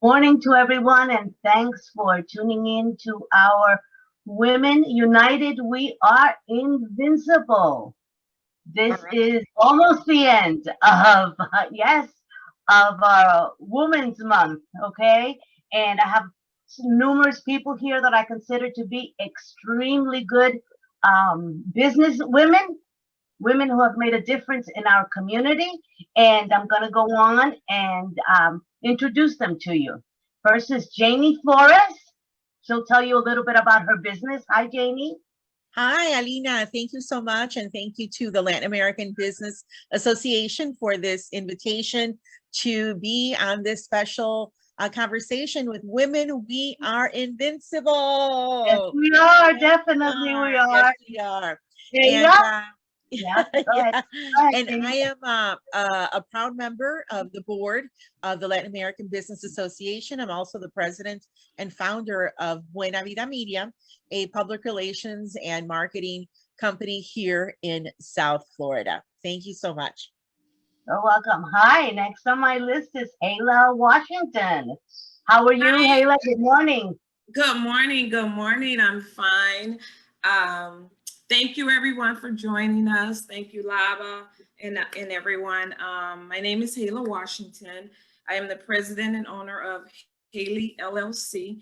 Morning to everyone, and thanks for tuning in to our Women United. We are invincible. All This right. is almost the end of, yes, of our Women's Month, okay? And I have numerous people here that I consider to be extremely good business women, women who have made a difference in our community. And I'm going to go on and introduce them to you. First is Janie Flores. She'll tell you a little bit about her business. Hi, Janie. Hi, Alina. Thank you so much. And thank you to the Latin American Business Association for this invitation to be on this special conversation with Women. We are Yes, invincible. we are. Yes, we Definitely, we are. Yes, are. we are. And Hayla? Yeah, go ahead. yeah, Go ahead, and I Janie. am a proud member of the board of the Latin American Business Association. I'm also the president and founder of Buena Vida Media, a public relations and marketing company here in South Florida. Thank you so much. You're welcome. Hi, next on my list is Hayla Washington. How are you, Hi, Hayla? Good morning. good morning. Good morning. I'm fine. Thank you everyone for joining us. Thank you, LABA and everyone. My name is Hayla Washington. I am the president and owner of Haylee LLC,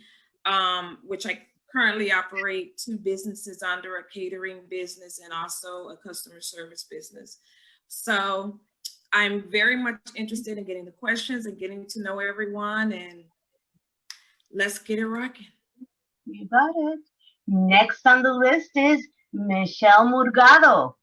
which I currently operate two businesses under, a catering business and also a customer service business. So I'm very much interested in getting the questions and getting to know everyone, and let's get it rocking. You got it. Next on the list is Michelle Murgado.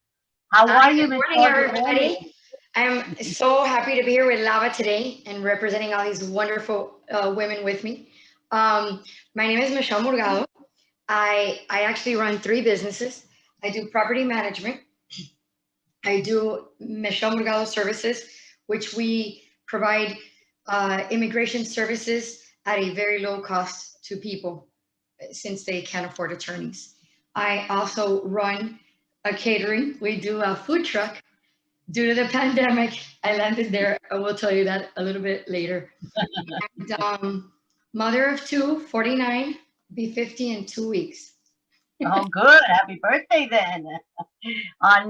How Hi, are you, good morning, Michelle? Good morning. everybody. I'm so happy to be here with Lava today and representing all these wonderful women with me. My name is Michelle Murgado. I actually run three businesses. I do property management. I do Michelle Murgado Services, which we provide immigration services at a very low cost to people since they can't afford attorneys. I also run a catering. We do a food truck. Due to the pandemic, I landed there. I will tell you that a little bit later. And, mother of two, 49, be 50 in 2 weeks. Oh, good. Happy birthday then.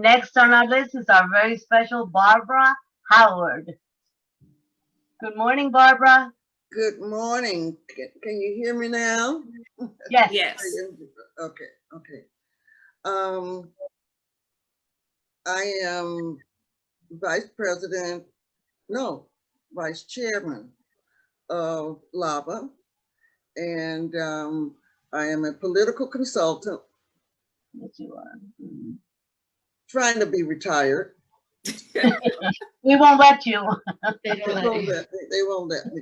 Next on our list is our very special Barbara Howard. Good morning, Barbara. Good morning. Can you hear me now? Yes. Yes. Okay, okay. Um, I am vice chairman of LABA, and I am a political consultant Yes, you are. Mhm. trying to be retired. We won't let you. They don't let you. They won't let me.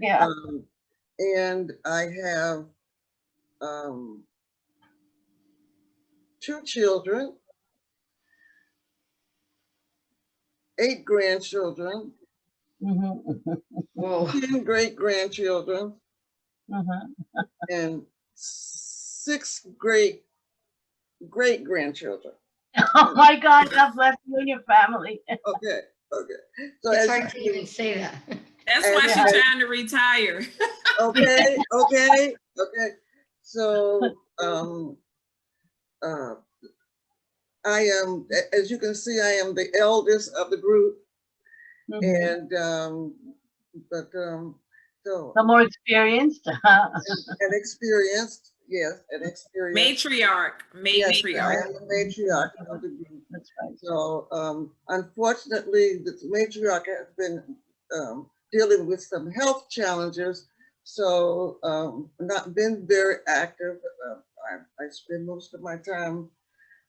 Yeah. And I have um, two children, 8 grandchildren, Mm-hmm. Whoa. 10 great-grandchildren, Mm-hmm. and 6 great-grandchildren. Oh my God, God bless you and your family. Okay, okay. So It's as hard to even say that. That's why And- she's trying to retire. okay, okay, okay. So I am, as you can see, I am the eldest of the group, Mhm. and so The more experienced. and experienced, yes, and experienced. Matriarch. Yes, I Matriarch. am the matriarch of the group. That's right. So unfortunately, the matriarch has been dealing with some health challenges, so not been very active. I spend most of my time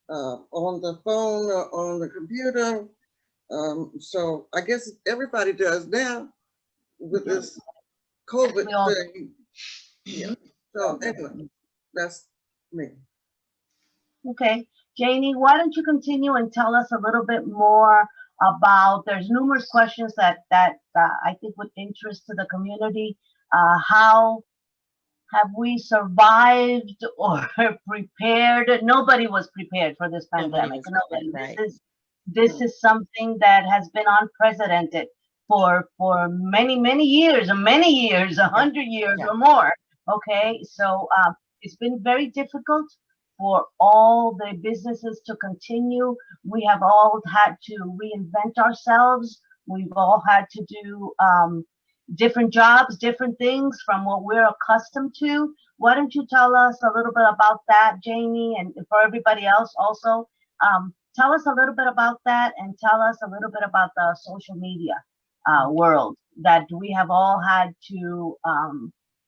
on the phone or on the computer. So I guess everybody does now with this COVID We all- thing. Yeah. So anyway, that's me. Okay. Janie, why don't you continue and tell us a little bit more about, there's numerous questions that I think would interest to the community. How have we survived or prepared? Nobody was prepared for this Nobody pandemic. was Nobody. prepared, right. This is something that has been unprecedented. for many years, 100 years Yeah. or more. Okay, so it's been very difficult for all the businesses to continue. We have all had to reinvent ourselves. We've all had to do different jobs, different things from what we're accustomed to. Why don't you tell us a little bit about that, Janie, and for everybody else also? Tell us a little bit about that, and tell us a little bit about the social media world that we have all had to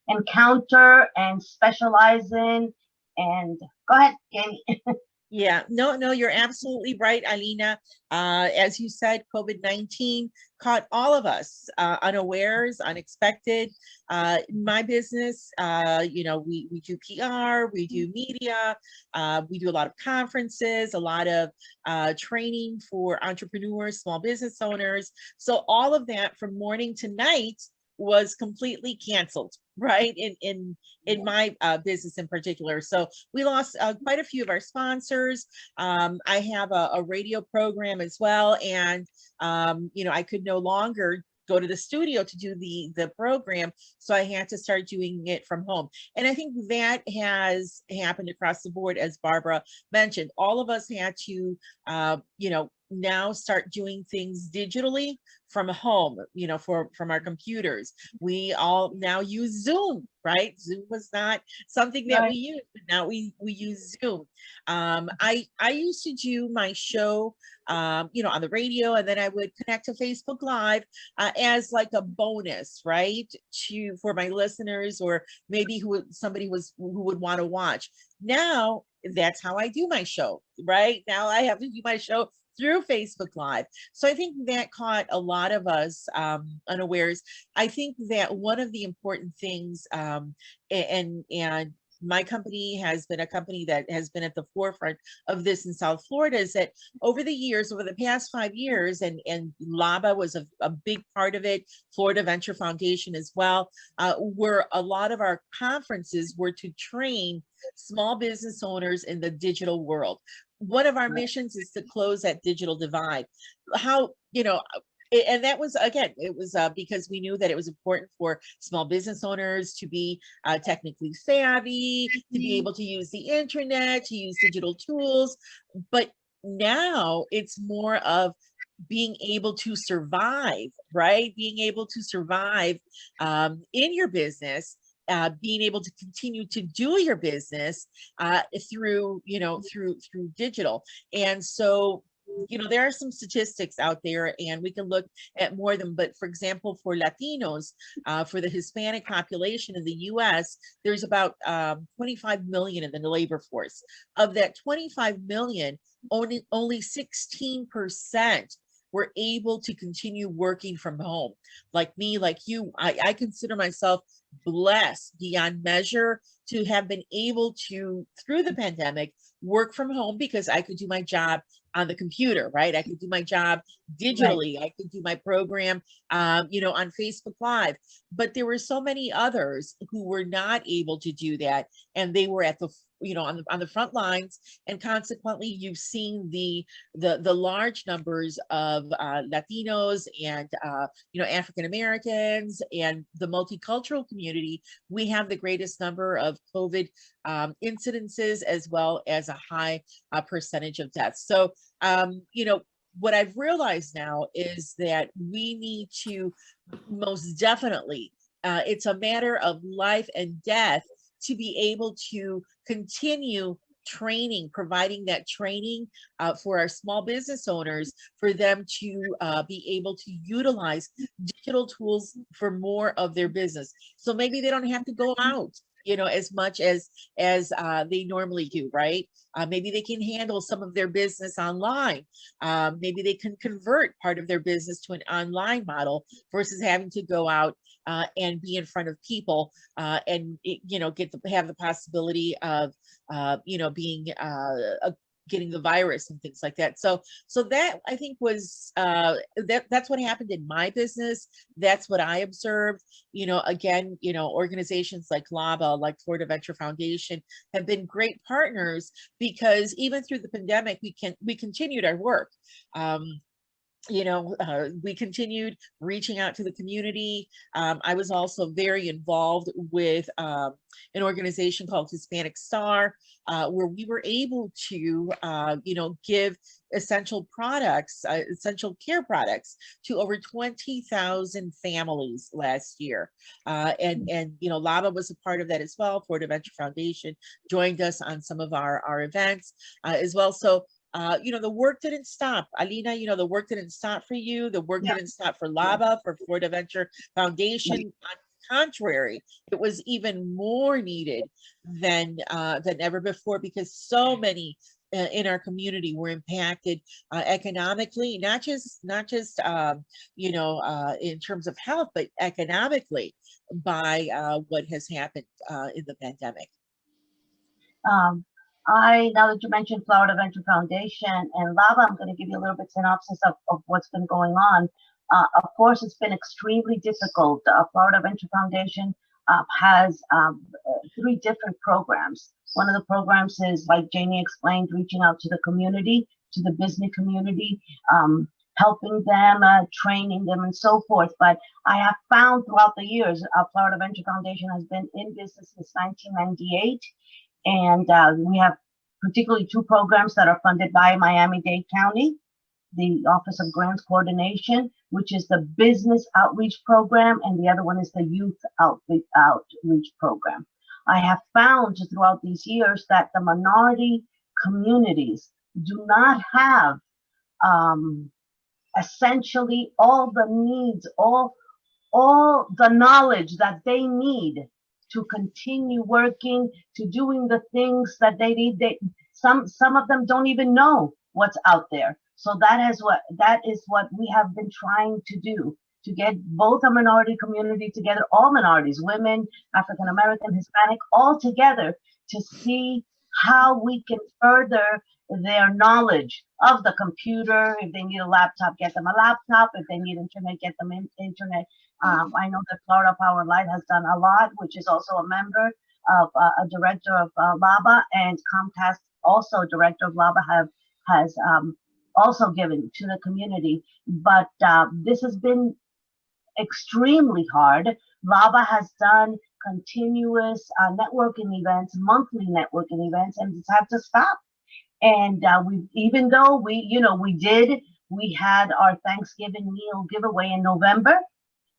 encounter and specialize in. And go ahead, Janie. Yeah, no, you're absolutely right, Alina. As you said, COVID-19 caught all of us unawares, unexpected. My business, we do PR, we do media, we do a lot of conferences, a lot of training for entrepreneurs, small business owners. So all of that from morning to night was completely canceled, right? In my business in particular. So we lost quite a few of our sponsors. I have a radio program as well. And, I could no longer go to the studio to do the program. So I had to start doing it from home. And I think that has happened across the board, as Barbara mentioned. All of us had to, now start doing things digitally from home, from our computers. We all now use Zoom, right? Zoom was not something that we used, but now we use Zoom. I used to do my show, on the radio, and then I would connect to Facebook Live as like a bonus, right? For my listeners, or maybe somebody who would want to watch. Now that's how I do my show, right? Now I have to do my show through Facebook Live. So I think that caught a lot of us unawares. I think that one of the important things, and my company has been a company that has been at the forefront of this in South Florida, is that over the past 5 years, and LABA was a big part of it, Florida Venture Foundation as well, where a lot of our conferences were to train small business owners in the digital world. One of our missions is to close that digital divide. And that was, again, it was because we knew that it was important for small business owners to be technically savvy, to be able to use the internet, to use digital tools. But now it's more of being able to survive, right? Being able to survive in your business, being able to continue to do your business through digital. And so, there are some statistics out there, and we can look at more of them. But for example, for Latinos, for the Hispanic population in the US, there's about 25 million in the labor force. Of that 25 million, only 16% were able to continue working from home. Like me, like you, I consider myself blessed beyond measure to have been able to, through the pandemic, work from home, because I could do my job on the computer, right? I could do my job digitally. Right. I could do my program, on Facebook Live. But there were so many others who were not able to do that, and they were at the on the front lines, and consequently, you've seen the large numbers of Latinos and African Americans and the multicultural community. We have the greatest number of COVID incidences, as well as a high percentage of deaths. So what I've realized now is that we need to most definitely, it's a matter of life and death to be able to continue training, providing that training for our small business owners, for them to be able to utilize digital tools for more of their business. So maybe they don't have to go out, as much as they normally do, right? Maybe they can handle some of their business online. Maybe they can convert part of their business to an online model versus having to go out and be in front of people and have the possibility of being getting the virus and things like that. So that, I think, was that's what happened in my business. That's what I observed. Again, organizations like LABA, like Florida Venture Foundation, have been great partners, because even through the pandemic, we continued our work. we continued reaching out to the community. I was also very involved with an organization called Hispanic Star, where we were able to, give essential products, essential care products to over 20,000 families last year. And LABA was a part of that as well. Florida Venture Foundation joined us on some of our events as well. So the work didn't stop. Alina, the work didn't stop for you. The work didn't stop for LABA, for Florida Venture Foundation. On the contrary, it was even more needed than ever before, because so many in our community were impacted economically, not just in terms of health, but economically by what has happened in the pandemic. Now that you mentioned Florida Venture Foundation and LABA, I'm going to give you a little bit synopsis of what's been going on. Of course, it's been extremely difficult. Florida Venture Foundation has 3 different programs. One of the programs is, like Janie explained, reaching out to the community, to the business community, helping them, training them, and so forth. But I have found throughout the years, Florida Venture Foundation has been in business since 1998. And we have particularly 2 programs that are funded by Miami-Dade County, the Office of Grants Coordination, which is the Business Outreach Program, and the other one is the Youth Outreach Program. I have found throughout these years that the minority communities do not have essentially all the needs, all the knowledge that they need to continue working, to doing the things that they need. Some of them don't even know what's out there. So that is what we have been trying to do, to get both a minority community together, all minorities, women, African American, Hispanic, all together, to see how we can further their knowledge of the computer. If they need a laptop, get them a laptop. If they need internet, get them internet. I know that Florida Power and Light has done a lot, which is also a member of a director of LABA, and Comcast, also director of LABA, has also given to the community. But this has been extremely hard. LABA has done continuous networking events, monthly networking events, and it's had to stop. And even though we had our Thanksgiving meal giveaway in November,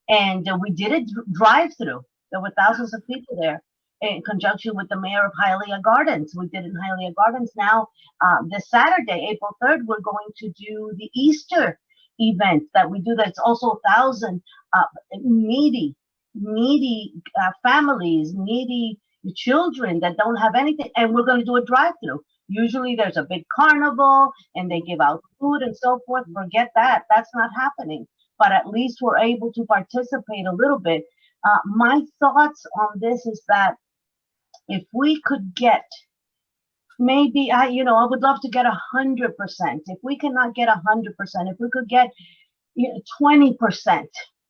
and we did a drive-through. There were thousands of people there in conjunction with the mayor of Hayla Gardens. We did it in Hayla Gardens. Now, this Saturday, April 3rd, we're going to do the Easter event that we do. That's also 1,000 needy families, needy children that don't have anything. And we're going to do a drive-through. Usually there's a big carnival and they give out food and so forth. Forget that. That's not happening. But at least we're able to participate a little bit. My thoughts on this is that if we could get, maybe, I would love to get 100%. If we cannot get 100%, if we could get 20%,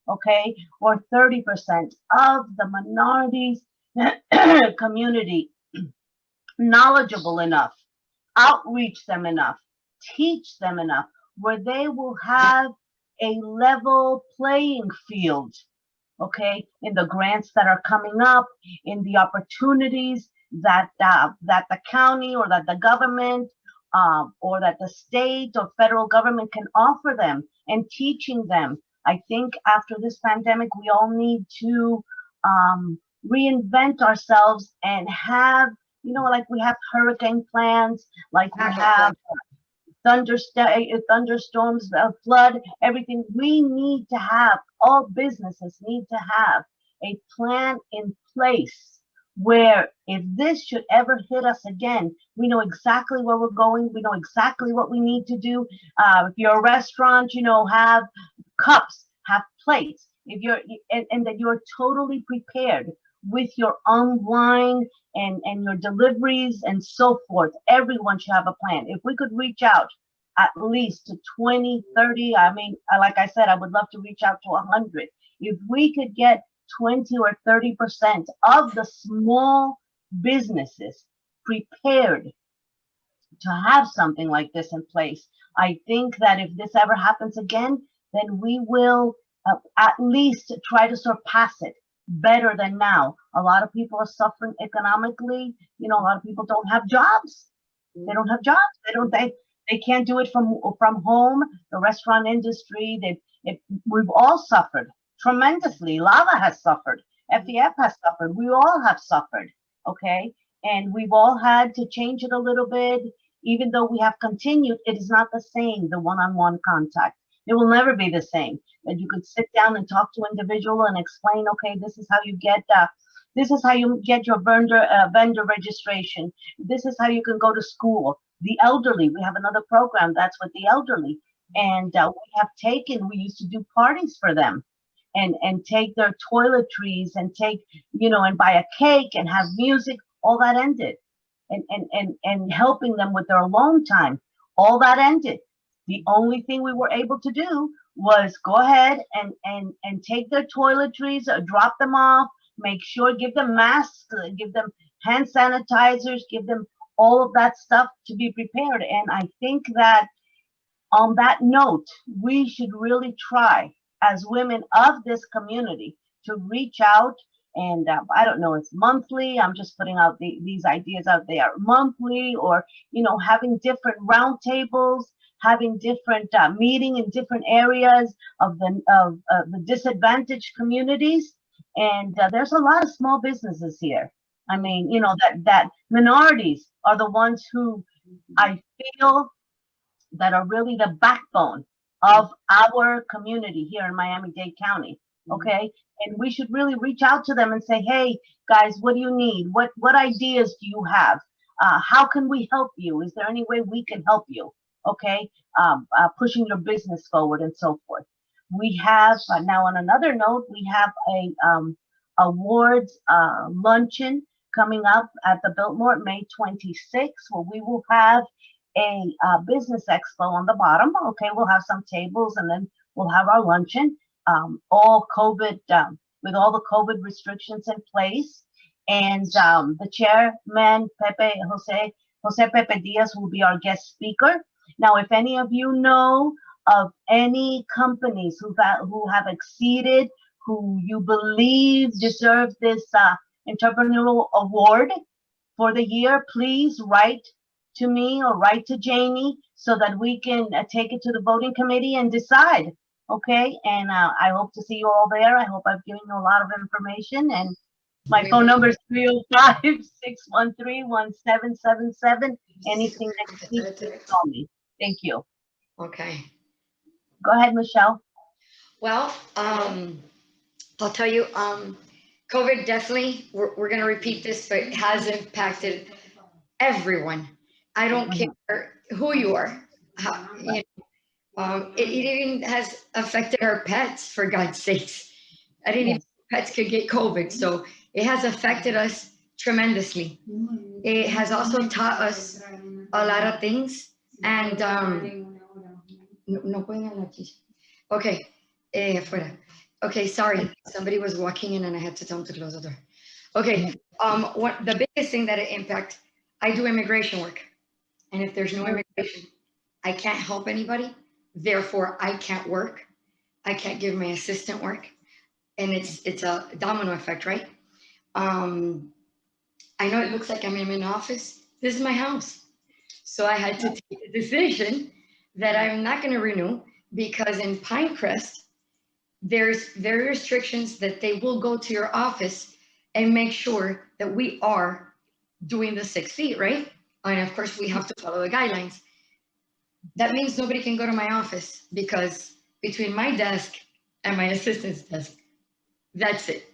okay, or 30% of the minorities community knowledgeable enough, outreach them enough, teach them enough, where they will have a level playing field, okay, in the grants that are coming up, in the opportunities that the county or that the government or that the state or federal government can offer them, and teaching them. I think after this pandemic, we all need to reinvent ourselves and have, like we have hurricane plans, like we have thunderstorms, flood, everything. We need to have, all businesses need to have a plan in place where if this should ever hit us again, we know exactly where we're going. We know exactly what we need to do. If you're a restaurant, have cups, have plates. If you're, and that you're totally prepared with your online and your deliveries and so forth. Everyone should have a plan. If we could reach out at least to 20, 30, like I said, I would love to reach out to 100. If we could get 20 or 30% of the small businesses prepared have something like this in place. I think that if this ever happens again, then we will at least try to surpass it better than now. A lot of people are suffering economically. You know, a lot of people don't have jobs. They don't have jobs. They can't do it from home. The restaurant industry, we've all suffered tremendously. LABA has suffered. FEF has suffered. We all have suffered. Okay, and we've all had to change it a little bit. Even though we have continued, it is not the same. The one-on-one contact. It will never be the same. That you could sit down and talk to an individual and explain, okay, this is how you get your vendor registration. This is how you can go to school. The elderly, we have another program that's with the elderly, and we used to do parties for them, and take their toiletries and and buy a cake and have music. All that ended, and helping them with their alone time. All that ended. The only thing we were able to do was go ahead and take their toiletries, drop them off, make sure, give them masks, give them hand sanitizers, give them all of that stuff to be prepared. And I think that on that note, we should really try as women of this community to reach out. And I don't know, it's monthly. I'm just putting out these ideas out there, monthly, or, having different roundtables, having different meeting in different areas of the disadvantaged communities. And there's a lot of small businesses here. I mean, that minorities are the ones who I feel that are really the backbone of our community here in Miami-Dade County. Okay. And we should really reach out to them and say, hey, guys, what do you need? What ideas do you have? How can we help you? Is there any way we can help you? Okay. Pushing your business forward and so forth. We have, now on another note, we have a awards luncheon coming up at the Biltmore, May 26th, where we will have a business expo on the bottom. Okay, we'll have some tables, and then we'll have our luncheon. All COVID, with all the COVID restrictions in place. And the chairman, Jose Pepe Diaz, will be our guest speaker. Now, if any of you know of any companies who have exceeded, who you believe deserve this entrepreneurial award for the year, please write to me or write to Janie so that we can take it to the voting committee and decide. Okay, and I hope to see you all there. I hope I've given you a lot of information. And my phone number is 305-613-1777. Anything that you need, please call me. Thank you. Okay. Go ahead, Michelle. Well, I'll tell you, COVID definitely, we're going to repeat this, but it has impacted everyone. I don't care who you are. It even has affected our pets, for God's sakes. I didn't even know pets could get COVID. So it has affected us tremendously. It has also taught us a lot of things. And okay, fuera. Okay, sorry. Somebody was walking in and I had to tell them to close the door. Okay, the biggest thing that it impacts, I do immigration work. And if there's no immigration, I can't help anybody. Therefore, I can't work. I can't give my assistant work. And it's a domino effect, right? I know it looks like I'm in an office. This is my house. So I had to take a decision that I'm not going to renew, because in Pinecrest, there's very restrictions that they will go to your office and make sure that we are doing the 6 feet, right? And of course, we have to follow the guidelines. That means nobody can go to my office, because between my desk and my assistant's desk, that's it.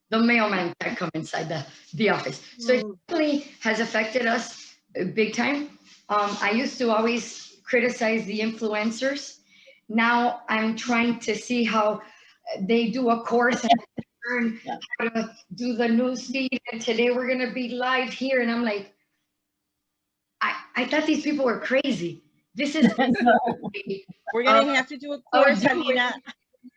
The mailman can't come inside the office. So it really has affected us big time. I used to always criticize the influencers. Now I'm trying to see how they do a course and learn how to do the news feed. And today we're going to be live here. And I'm like, I thought these people were crazy. This is we're gonna have to do a course, Alina.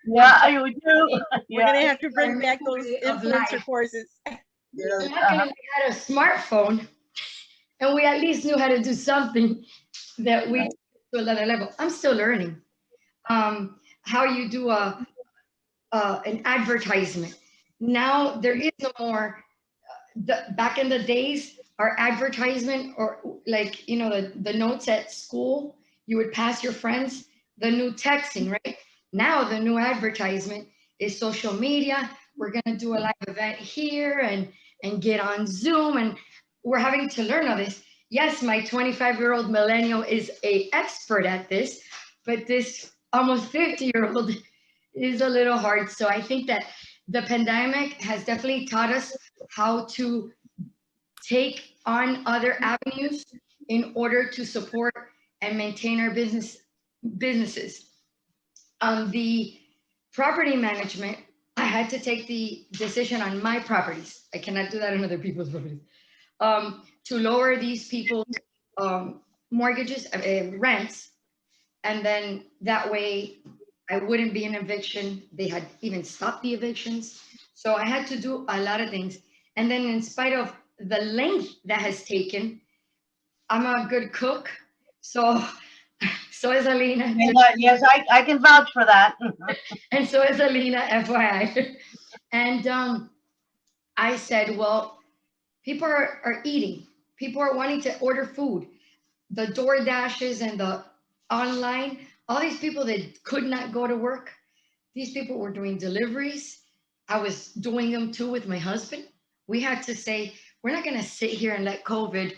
Yeah, you do. We're gonna have to bring back those influencer courses. I had a smartphone, and we at least knew how to do something that we took to another level. I'm still learning how you do an advertisement. Now there is no more. Back in the days, our advertisement, or like, you know, the notes at school, you would pass your friends the new texting, right? Now the new advertisement is social media. We're gonna do a live event here and get on Zoom, and we're having to learn all this. Yes, my 25-year-old millennial is a expert at this, but this almost 50-year-old is a little hard. So I think that the pandemic has definitely taught us how to take on other avenues in order to support and maintain our businesses. The property management, I had to take the decision on my properties. I cannot do that on other people's properties. To lower these people's mortgages, rents, and then that way I wouldn't be in eviction. They had even stopped the evictions. So I had to do a lot of things. And then in spite of the length that has taken, I'm a good cook. So is Alina. Yes, I can vouch for that. And so is Alina, FYI. And I said, well, people are eating. People are wanting to order food. The DoorDashes and the online, all these people that could not go to work, these people were doing deliveries. I was doing them too with my husband. We had to say, we're not going to sit here and let COVID,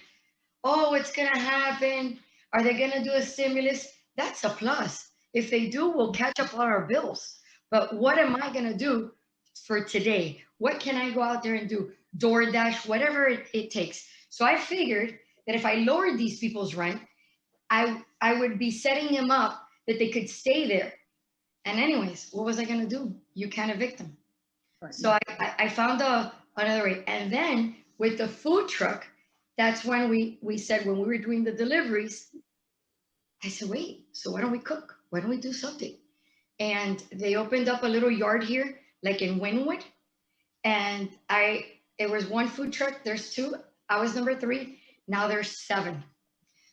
oh, it's going to happen. Are they going to do a stimulus? That's a plus. If they do, we'll catch up on our bills. But what am I going to do for today? What can I go out there and do? DoorDash, whatever it takes. So I figured that if I lowered these people's rent, I would be setting them up that they could stay there. And anyways, what was I going to do? You can't evict them. Right. So I found another way. And then with the food truck, that's when we said, when we were doing the deliveries, I said, wait, so why don't we cook? Why don't we do something? And they opened up a little yard here, like in Wynwood. And it was one food truck. There's two. I was number 3. Now there's 7.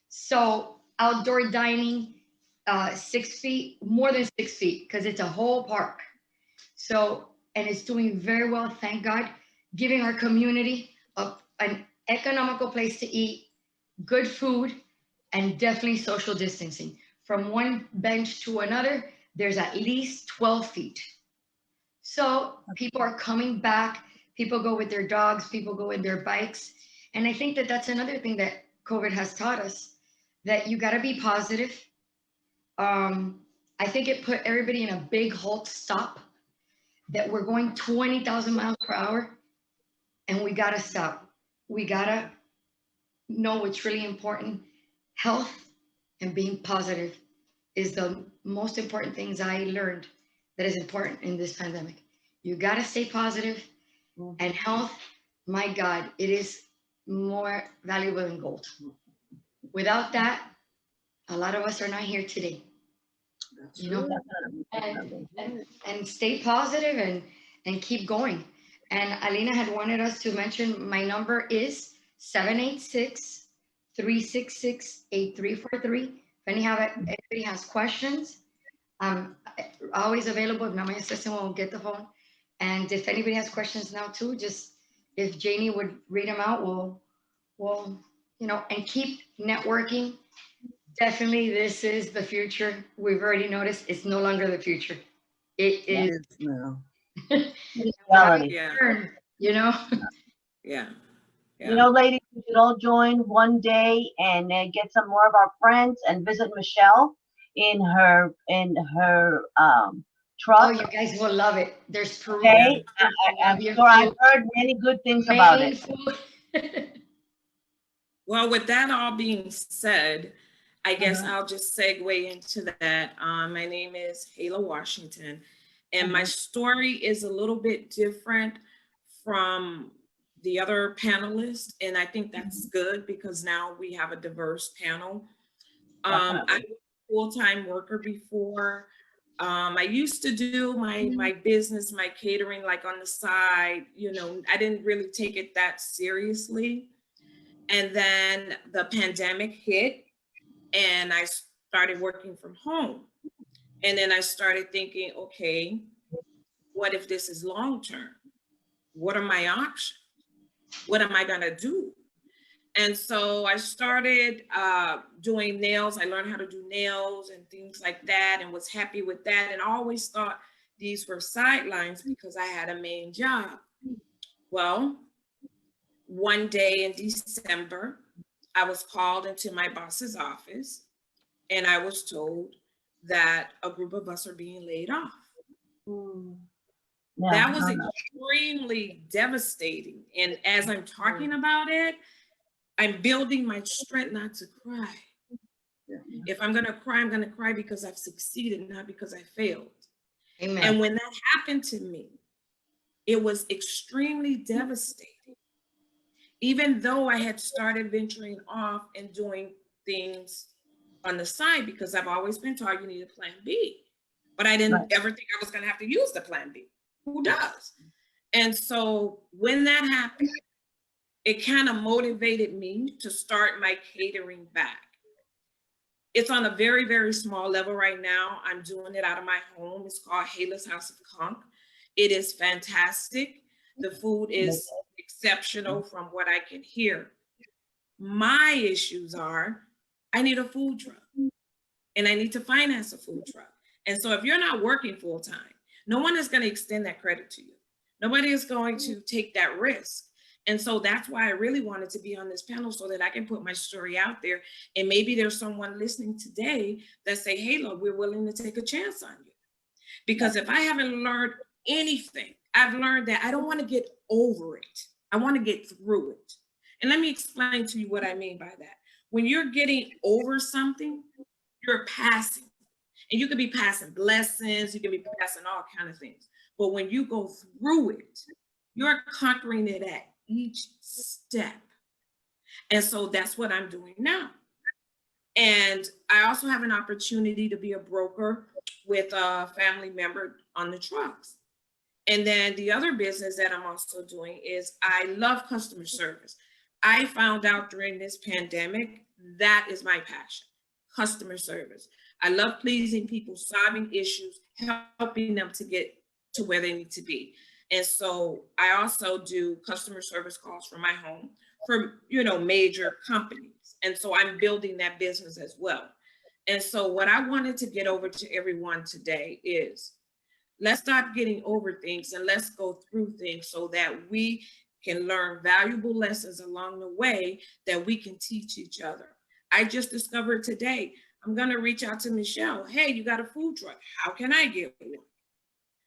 So outdoor dining, 6 feet, more than 6 feet, because it's a whole park. So, and it's doing very well, thank God, giving our community an economical place to eat, good food, and definitely social distancing. From one bench to another, there's at least 12 feet. So people are coming back, people go with their dogs, people go with their bikes. And I think that that's another thing that COVID has taught us, that you got to be positive. I think it put everybody in a big halt stop, that we're going 20,000 miles per hour and we got to stop. We got to know what's really important. Health and being positive is the most important things I learned that is important in this pandemic. You got to stay positive, and health, my God, it is more valuable than gold. Without that, a lot of us are not here today. That's, you know, and stay positive and keep going. And Alina had wanted us to mention my number is 786-366-8343. If anybody has questions, I'm always available. If not, my assistant will get the phone. And if anybody has questions now too, just if Janie would read them out, we'll you know, and keep networking. Definitely, this is the future. We've already noticed it's no longer the future. It is now. Yeah. You know? Yeah. You know, ladies, we should all join one day and get some more of our friends and visit Michelle in her truck. Oh, you guys will love it. There's Peru. Okay, I'm sure I've heard many good things about it. Well, with that all being said, I guess I'll just segue into that. My name is Hayla Washington, and my story is a little bit different from the other panelists, and I think that's good because now we have a diverse panel. I was a full-time worker before. I used to do my business, my catering, like on the side. You know, I didn't really take it that seriously. And then the pandemic hit and I started working from home. And then I started thinking, okay, what if this is long-term? What are my options? What am I gonna do? And so I started doing nails. I learned how to do nails and things like that and was happy with that. And I always thought these were sidelines because I had a main job. Well, one day in December, I was called into my boss's office and I was told that a group of us are being laid off. Yeah, That was extremely devastating. And as I'm talking about it, I'm building my strength not to cry. Yeah. If I'm gonna cry, I'm gonna cry because I've succeeded, not because I failed. Amen. And when that happened to me, it was extremely devastating. Even though I had started venturing off and doing things on the side, because I've always been taught you need a plan B. But I didn't ever think I was gonna have to use the plan B. Who does? And so when that happened, it kind of motivated me to start my catering back. It's on a very, very small level right now. I'm doing it out of my home. It's called Hayla's House of Conch. It is fantastic. The food is exceptional from what I can hear. My issues are, I need a food truck and I need to finance a food truck. And so if you're not working full time, no one is going to extend that credit to you. Nobody is going to take that risk. And so that's why I really wanted to be on this panel so that I can put my story out there. And maybe there's someone listening today that say, hey, look, we're willing to take a chance on you. Because if I haven't learned anything, I've learned that I don't want to get over it. I want to get through it. And let me explain to you what I mean by that. When you're getting over something, you're passing. And you could be passing blessings, you can be passing all kinds of things. But when you go through it, you're conquering it at each step. And so that's what I'm doing now. And I also have an opportunity to be a broker with a family member on the trucks. And then the other business that I'm also doing is I love customer service. I found out during this pandemic, that is my passion, customer service. I love pleasing people, solving issues, helping them to get to where they need to be. And so I also do customer service calls from my home for, major companies. And so I'm building that business as well. And so what I wanted to get over to everyone today is let's stop getting over things and let's go through things so that we can learn valuable lessons along the way that we can teach each other. I just discovered today, I'm going to reach out to Michelle. Hey, you got a food truck. How can I get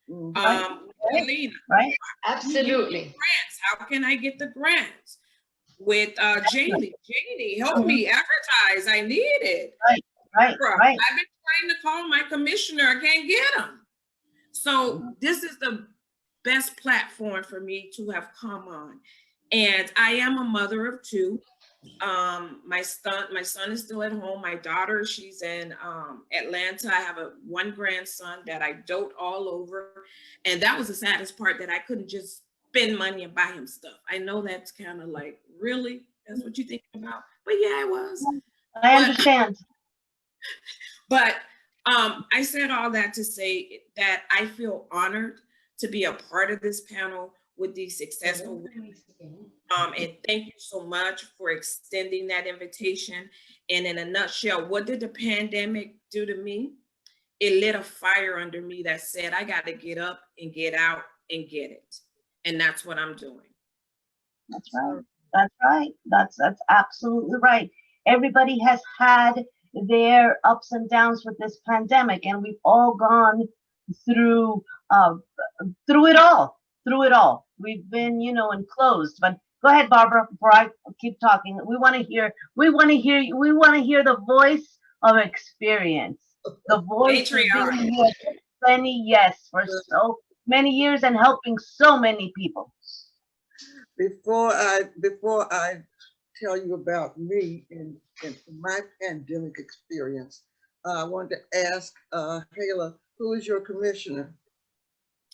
one? Alina. Right. Absolutely. Grants. How can I get the grants? With Janie. Janie, help me advertise. I need it. Right. I've been trying to call my commissioner. I can't get him. So this is the best platform for me to have come on. And I am a mother of two. My son is still at home. My daughter, she's in Atlanta. I have one grandson that I dote all over. And that was the saddest part, that I couldn't just spend money and buy him stuff. I know that's kind of like, really? That's what you're thinking about? But yeah, I was. I understand. But I said all that to say that I feel honored to be a part of this panel with these successful women. And thank you so much for extending that invitation. And in a nutshell, what did the pandemic do to me? It lit a fire under me that said, I got to get up and get out and get it. And that's what I'm doing. That's right. That's right. That's absolutely right. Everybody has had their ups and downs with this pandemic, and we've all gone through it all. We've been, enclosed. But go ahead, Barbara, before I keep talking. We want to hear the voice of experience, the voice of being here for so many years and helping so many people. Before I tell you about me and my pandemic experience, I wanted to ask Hayla, who is your commissioner?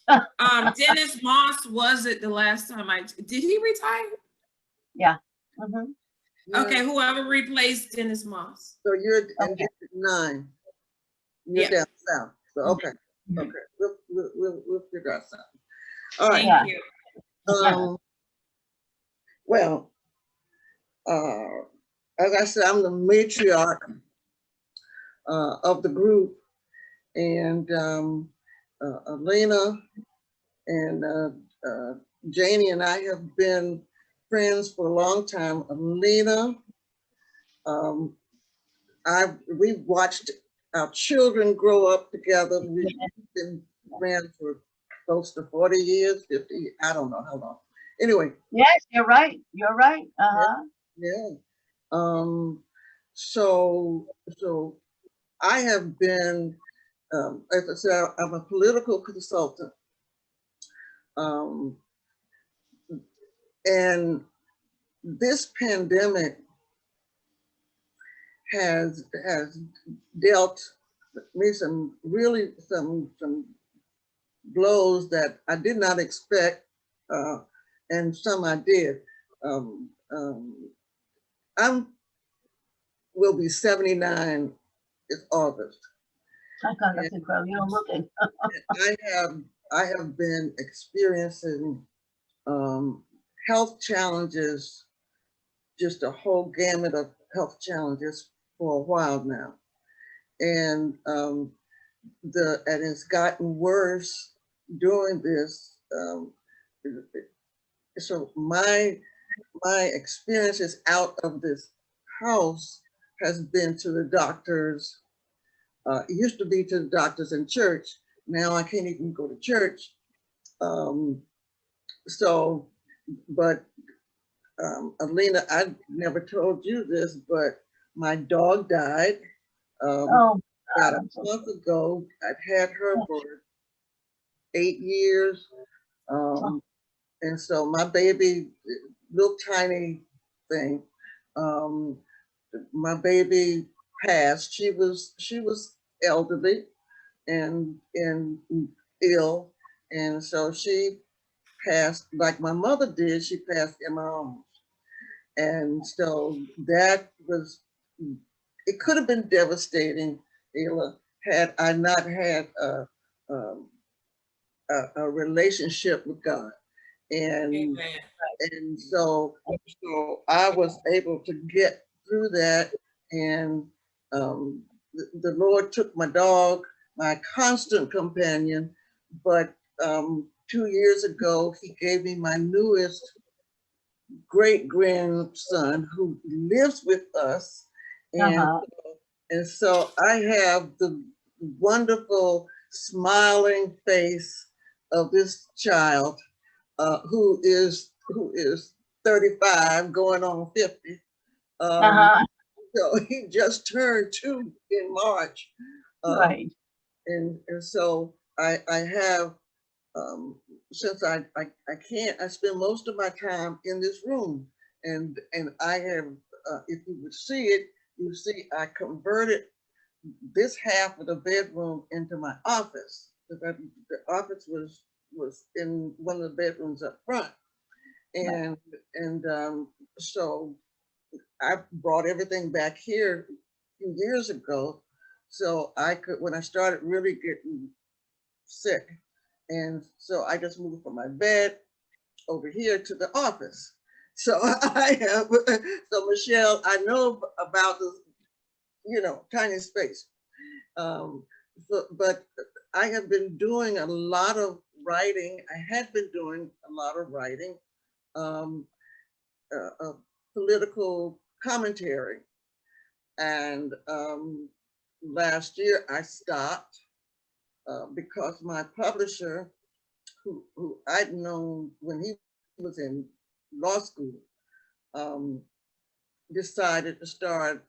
Dennis Moss was it the last time did he retire? Yeah. Mm-hmm. Okay, whoever replaced Dennis Moss. So you're in Okay. District 9. You're Yeah. down south. So okay, okay. We'll figure out something. All right. Thank you. Well, as I said, I'm the matriarch of the group, and Alina and Janie and I have been friends for a long time. Alina, we've watched our children grow up together. We've been friends for close to 40 years, 50, I don't know how long. Anyway. Yes, you're right. You're right. Yeah. So I have been, as I said, I'm a political consultant. And this pandemic has dealt me some blows that I did not expect, and some I did. Will be 79 this August. Oh God, that's incredible. You're looking. I have been experiencing health challenges, just a whole gamut of health challenges for a while now, and it's gotten worse during this. So my experiences out of this house has been to the doctors. It used to be to the doctors in church. Now I can't even go to church. But Alina, I never told you this, but my dog died about a month ago. I've had her for 8 years. And so my baby, little tiny thing, my baby passed. She was elderly and ill, and so she passed like my mother did. She passed in my arms, and so that was. It could have been devastating, Hayla, had I not had a relationship with God. And so I was able to get through that, and the Lord took my dog, my constant companion, but 2 years ago he gave me my newest great grandson who lives with us, and so I have the wonderful smiling face of this child. Who is 35 going on 50. So he just turned 2 in March. Right. And so I have, since I spend most of my time in this room, and I have, if you would see it, you see I converted this half of the bedroom into my office. The office was in one of the bedrooms up front, and so I brought everything back here a few years ago, so I could, when I started really getting sick, and so I just moved from my bed over here to the office. So I have, so Michelle, I know about this, tiny space, but I have been doing a lot of writing. I had been doing a lot of writing, political commentary. And last year I stopped because my publisher, who I'd known when he was in law school, decided to start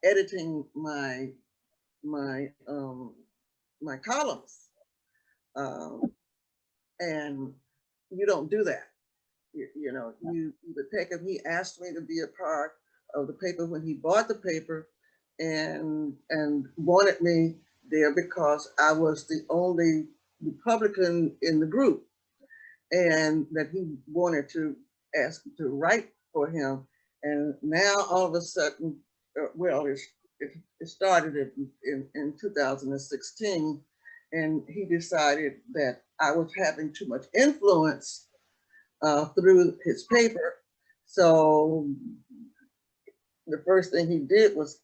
editing my columns. And you don't do that. You take him. He asked me to be a part of the paper when he bought the paper, and wanted me there because I was the only Republican in the group, and that he wanted to ask to write for him. And now all of a sudden, well, it started in 2016, and he decided that I was having too much influence through his paper. So the first thing he did was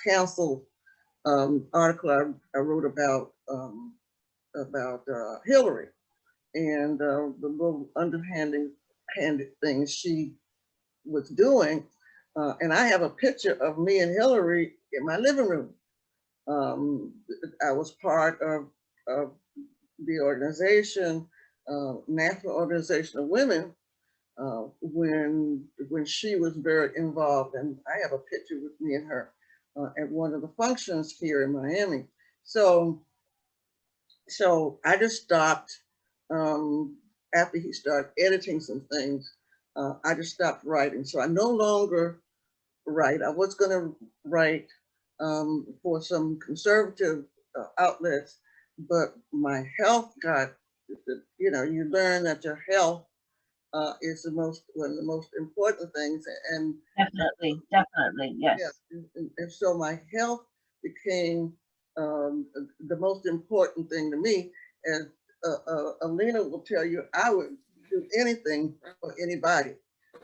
cancel article I wrote about Hillary and the little underhanded things she was doing. And I have a picture of me and Hillary in my living room. I was part of the organization, National Organization of Women, when she was very involved. And I have a picture with me and her at one of the functions here in Miami. So I just stopped after he started editing some things. I just stopped writing. So I no longer write. I was going to write for some conservative outlets, but my health got, you learn that your health is one of the most important things. And definitely, yes. yeah, and so my health became the most important thing to me. And Alina will tell you, I would do anything for anybody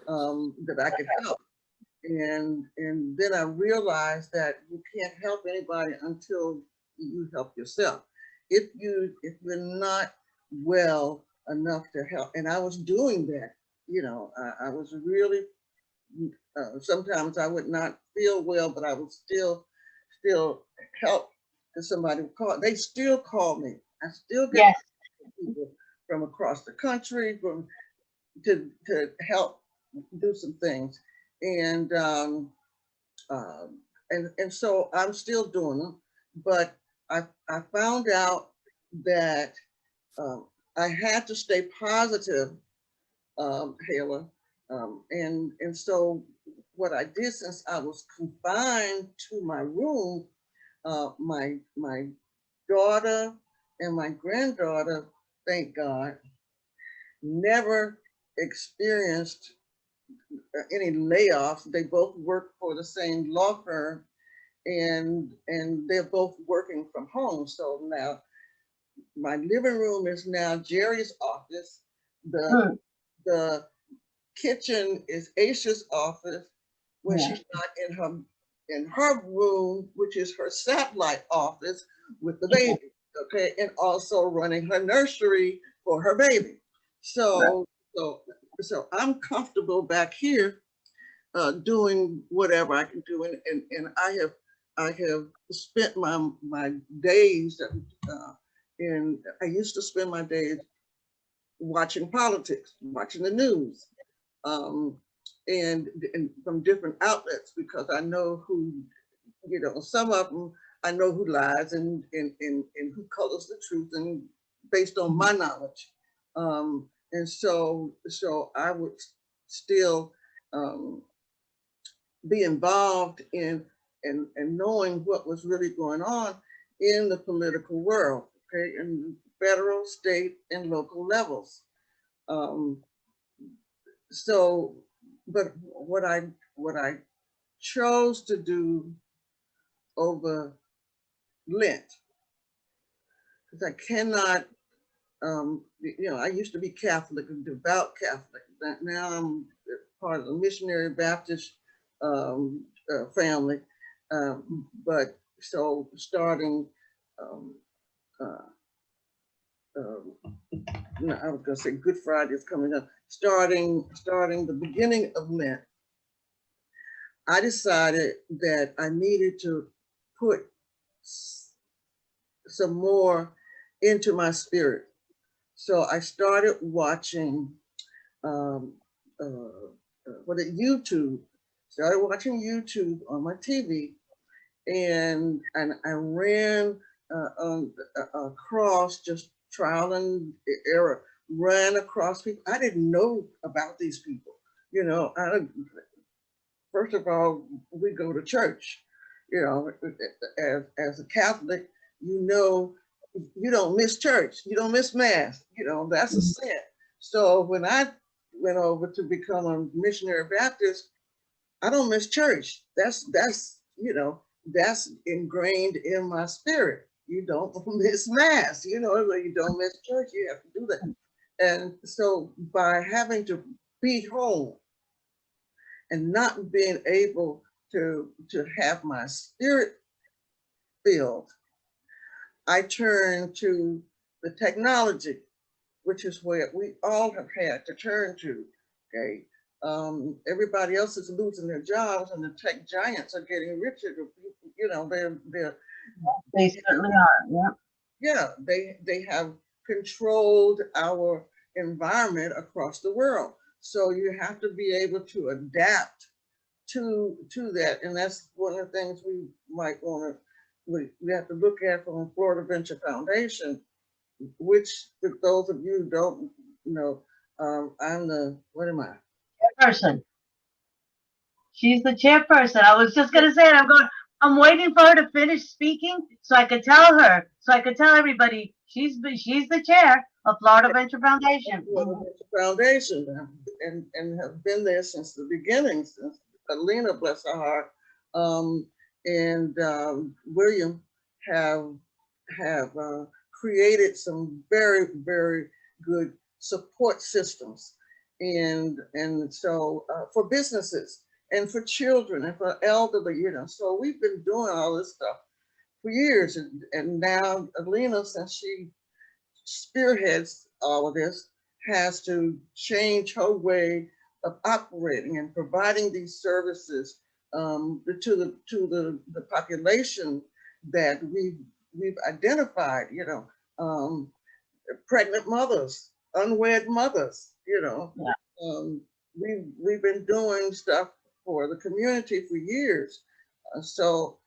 that I could help. And then I realized that you can't help anybody until you help yourself. If you're not well enough to help, and I was doing that, I was really, sometimes I would not feel well, but I would still help if somebody would call. They still call me. I still get people from across the country to help do some things. And so I'm still doing them, but I found out that I had to stay positive, Hayla, and so what I did, since I was confined to my room, my daughter and my granddaughter, thank God, never experienced any layoffs. They both work for the same law firm, and they're both working from home. So now my living room is now Jerry's office. The kitchen is Aisha's office when she's not in her room, which is her satellite office with the baby. Okay, and also running her nursery for her baby. So I'm comfortable back here doing whatever I can do, and I have spent my days and I used to spend my days watching politics, watching the news, and from different outlets, because I know who, some of them I know who lies and who colors the truth, and based on my knowledge. And so I would still be involved in knowing what was really going on in the political world, okay, in federal, state, and local levels. But what I chose to do over Lent, because I cannot, I used to be Catholic, a devout Catholic. Now I'm part of the Missionary Baptist family. But so starting, I was going to say Good Friday is coming up. Starting the beginning of Lent, I decided that I needed to put some more into my spirit. So I started watching YouTube. Started watching YouTube on my TV, and I ran across, just trial and error, ran across people. I didn't know about these people. First of all, we go to church. As a Catholic, you don't miss church. You don't miss Mass. That's a sin. So when I went over to become a missionary Baptist, I don't miss church. That's that's ingrained in my spirit. You don't miss mass. You don't miss church. You have to do that. And so by having to be home and not being able to have my spirit filled, I turn to the technology, which is where we all have had to turn to. Okay, everybody else is losing their jobs, and the tech giants are getting richer. They certainly are. Yeah. They have controlled our environment across the world. So you have to be able to adapt to that, and that's one of the things we might want to we have to look at from the Florida Venture Foundation, which for those of you who don't know, I'm the what am I? Chairperson. She's the chairperson. I was just gonna say it. I'm waiting for her to finish speaking so I could tell her, so I could tell everybody she's the chair of Florida Venture Foundation. Florida Venture Foundation, and have been there since the beginning, since Alina, bless her heart, and William have created some very, very good support systems, and so for businesses and for children and for elderly, so we've been doing all this stuff for years, and now Alina, since she spearheads all of this, has to change her way of operating and providing these services to the population that we've identified. Pregnant mothers, unwed mothers. Yeah. We've been doing stuff for the community for years. So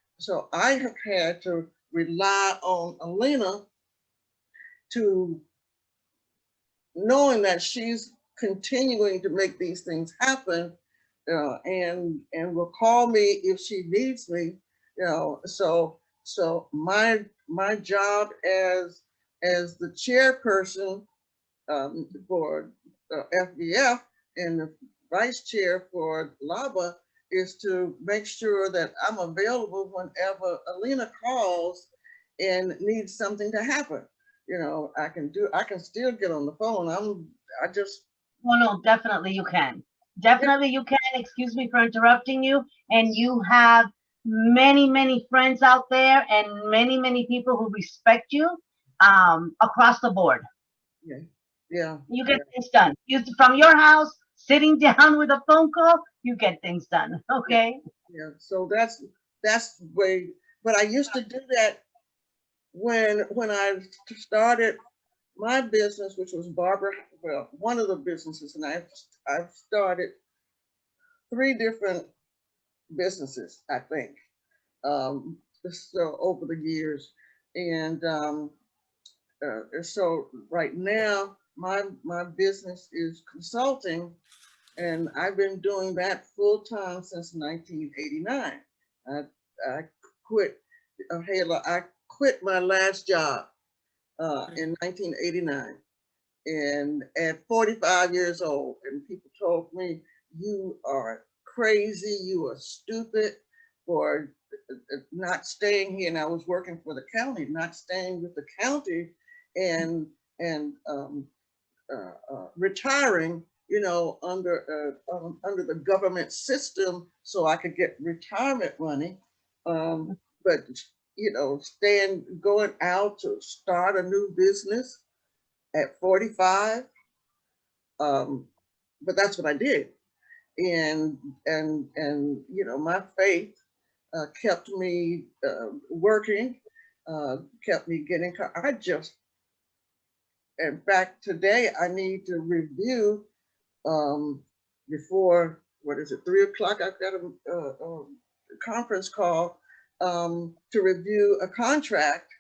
I have had to rely on Alina to knowing that she's continuing to make these things happen, and will call me if she needs me, so my job as the chairperson for FVF and the vice chair for LABA is to make sure that I'm available whenever Alina calls and needs something to happen. I can still get on the phone. No, definitely you can. Definitely you can. Excuse me for interrupting you. And you have many, many friends out there and many, many people who respect you across the board. Yeah. You get things done. From your house, sitting down with a phone call, you get things done. Okay. Yeah. So that's the way. But I used to do that when I started my business, which was one of the businesses, and I've started 3 different businesses, I think, so over the years, and so right now my business is consulting, and I've been doing that full time since 1989. I quit, Hayla, I quit my last job in 1989, and at 45 years old, and people told me, you are crazy, you are stupid for not staying here. And I was working for the county, not staying with the county, and retiring, under the government system, so I could get retirement money. But going out to start a new business at 45, but that's what I did, and my faith kept me working, kept me getting. In fact, today I need to review before, 3 o'clock. I've got a conference call to review a contract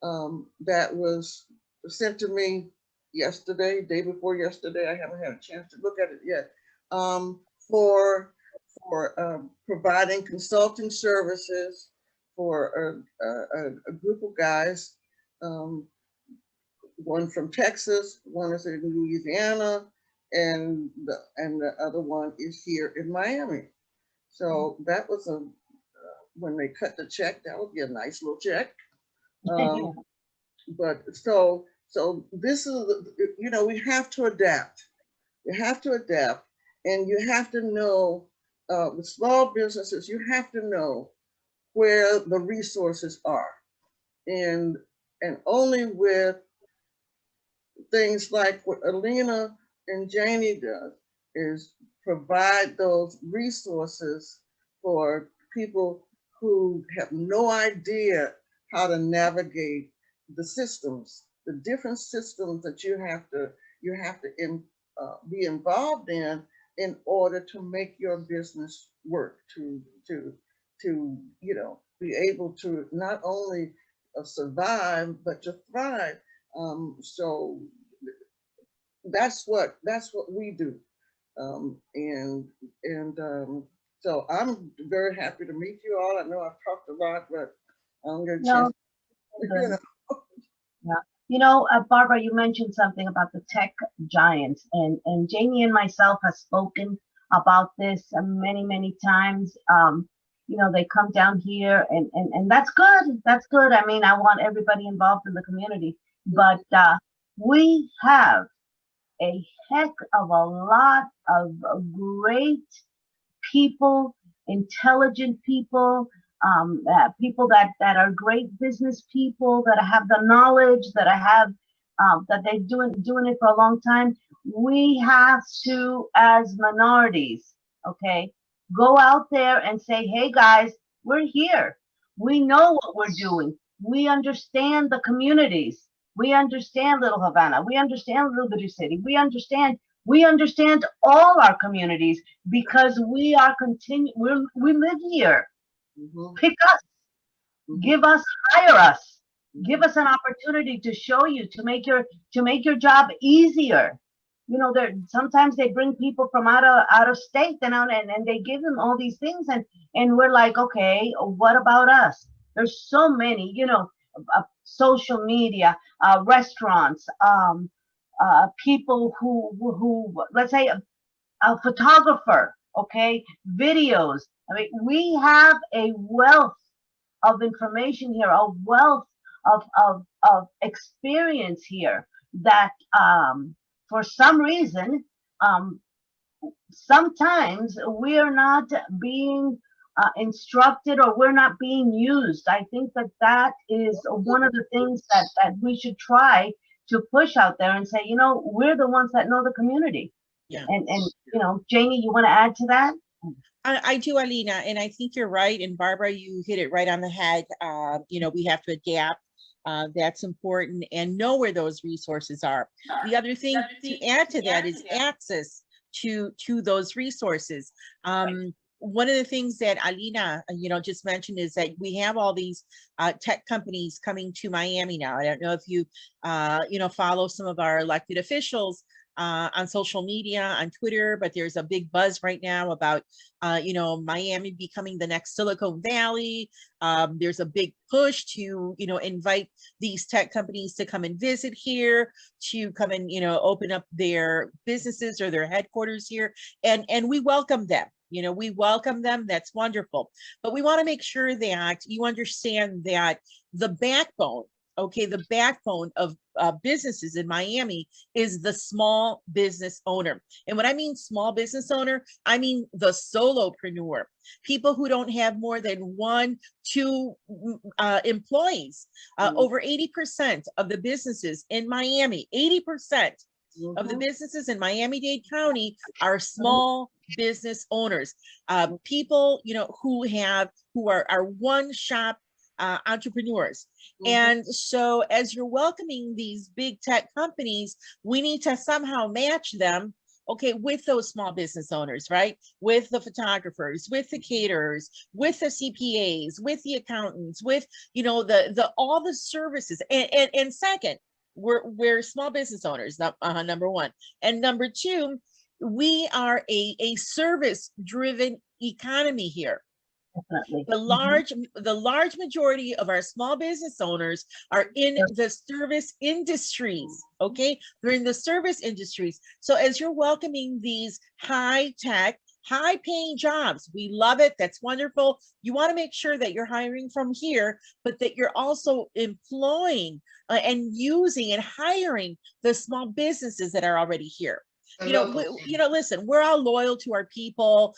that was sent to me yesterday, day before yesterday. I haven't had a chance to look at it yet. For providing consulting services for a group of guys. One from Texas, one is in Louisiana, and the other one is here in Miami. So that was when they cut the check, that would be a nice little check. But so this is, you know, we have to adapt. You have to adapt, and you have to know, with small businesses, you have to know where the resources are. And only with things like what Alina and Janie does is provide those resources for people who have no idea how to navigate the systems, the different systems that you have to be involved in order to make your business work, to you know, be able to not only survive but to thrive. So that's what we do, so I'm very happy to meet you all. I know I've talked a lot, but I'm gonna No, chance. You know. yeah. You know, Barbara, you mentioned something about the tech giants, and Janie and myself have spoken about this many, many times. You know, they come down here, and that's good. That's good. I mean, I want everybody involved in the community, but we have a heck of a lot of great people, intelligent people, people that are great business people, that have the knowledge, that they're doing it for a long time. We have to, as minorities, okay, go out there and say, hey guys, we're here. We know what we're doing. We understand the communities. We understand Little Havana. We understand Little Bitty City. We understand all our communities because we live here. Pick us, give us, hire us, give us an opportunity to show you, to make your job easier. You know, sometimes they bring people from out of state and they give them all these things, and we're like, okay, what about us? There's so many, you know, social media, restaurants, people who let's say a photographer, okay, videos. I mean, we have a wealth of information here, a wealth of experience here that for some reason sometimes we are not being instructed, or we're not being used. I think that is one of the things that we should try to push out there and say, you know, we're the ones that know the community. Yeah. And you know, Janie, you want to add to that? I do, Alina, and I think you're right. And Barbara, you hit it right on the head. You know, we have to adapt. That's important, and know where those resources are. The other thing to add to that is access to those resources. One of the things that Alina, you know, just mentioned is that we have all these tech companies coming to Miami now. I don't know if you, you know, follow some of our elected officials on social media, on Twitter, but there's a big buzz right now about, you know, Miami becoming the next Silicon Valley. There's a big push to, you know, invite these tech companies to come and visit here, to come and, you know, open up their businesses or their headquarters here. And we welcome them. You know, we welcome them. That's wonderful. But we want to make sure that you understand that the backbone, okay, the backbone of businesses in Miami is the small business owner. And when I mean small business owner, I mean the solopreneur, people who don't have more than 1, 2 employees. Over 80% of the businesses in Miami, 80% of the businesses in Miami-Dade County are small business owners, people, you know, who are one-shop entrepreneurs. And so as you're welcoming these big tech companies, we need to somehow match them, okay, with those small business owners, right? With the photographers, with the caterers, with the CPAs, with the accountants, with, you know, the all the services. And second, we're small business owners, number one. And number two, we are a service-driven economy here. Definitely. The large majority of our small business owners are in the service industries, okay? They're in the service industries. So as you're welcoming these high-tech, high paying jobs. We love it. That's wonderful. You want to make sure that you're hiring from here, but that you're also employing and using and hiring the small businesses that are already here. Listen, we're all loyal to our people,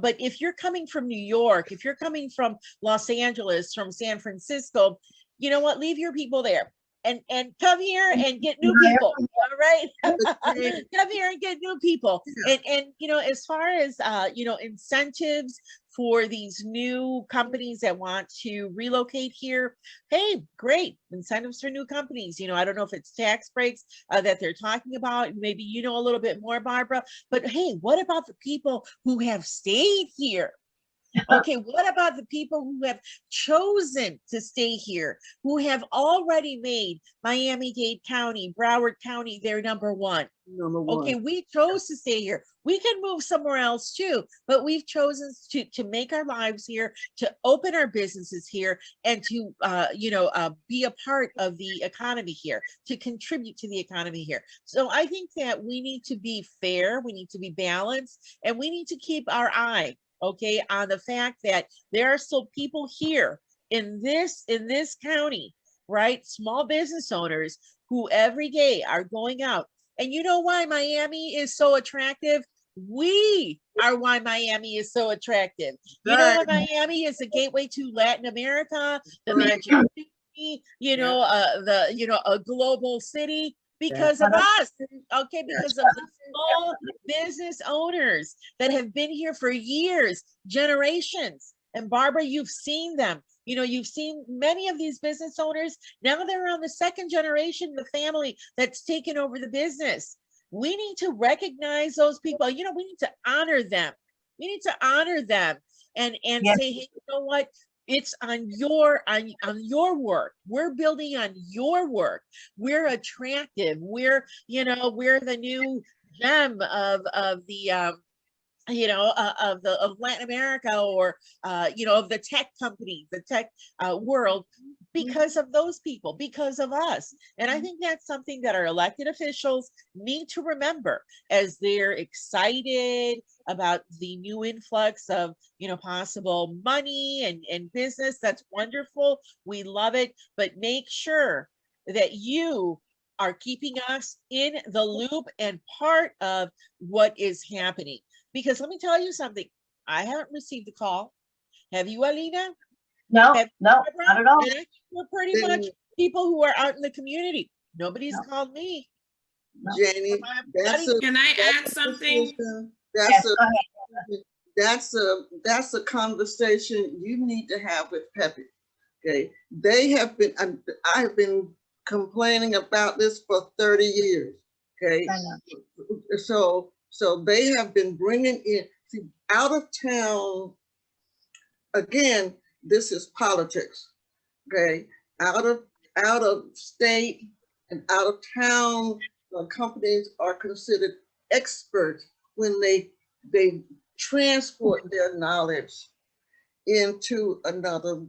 but if you're coming from New York, if you're coming from Los Angeles, from San Francisco, you know what, leave your people there and come here and get new people. All right. Come here and get new people. And as far as incentives for these new companies that want to relocate here, hey, great incentives for new companies. I don't know if it's tax breaks that they're talking about. Maybe you know a little bit more, Barbara. But hey, what about the people who have stayed here? Okay, what about the people who have chosen to stay here, who have already made Miami-Dade County, Broward County their number one? Okay, we chose to stay here. We can move somewhere else too, but we've chosen to make our lives here, to open our businesses here, and to be a part of the economy here, to contribute to the economy here. So I think that we need to be fair, we need to be balanced, and we need to keep our eye, okay, on the fact that there are still people here in this county, right? Small business owners who every day are going out. And you know why Miami is so attractive? We are why Miami is so attractive. You know why Miami is the gateway to Latin America, the magic city, a global city, because of us, okay, because of the small business owners that have been here for years, generations. And Barbara, you've seen them. You've seen many of these business owners. Now they're on the second generation, the family that's taken over the business. We need to recognize those people. We need to honor them. We need to honor them and say, hey, you know what? It's on your work. We're building on your work. We're attractive. We're the new gem of the of Latin America, or of the tech company, the tech world, because of those people, because of us. And I think that's something that our elected officials need to remember as they're excited about the new influx of possible money and business. That's wonderful. We love it, but make sure that you are keeping us in the loop and part of what is happening. Because let me tell you something, I haven't received a call. Have you, Alina? No, not at all. And I think we're pretty much people who are out in the community. Nobody's called me. Janie, can I add something? That's a conversation you need to have with Pepe. Okay, I have been complaining about this for 30 years. Okay, so they have been bringing in, out of town. Again, this is politics. Okay, out of state and out of town companies are considered experts when they transport their knowledge into another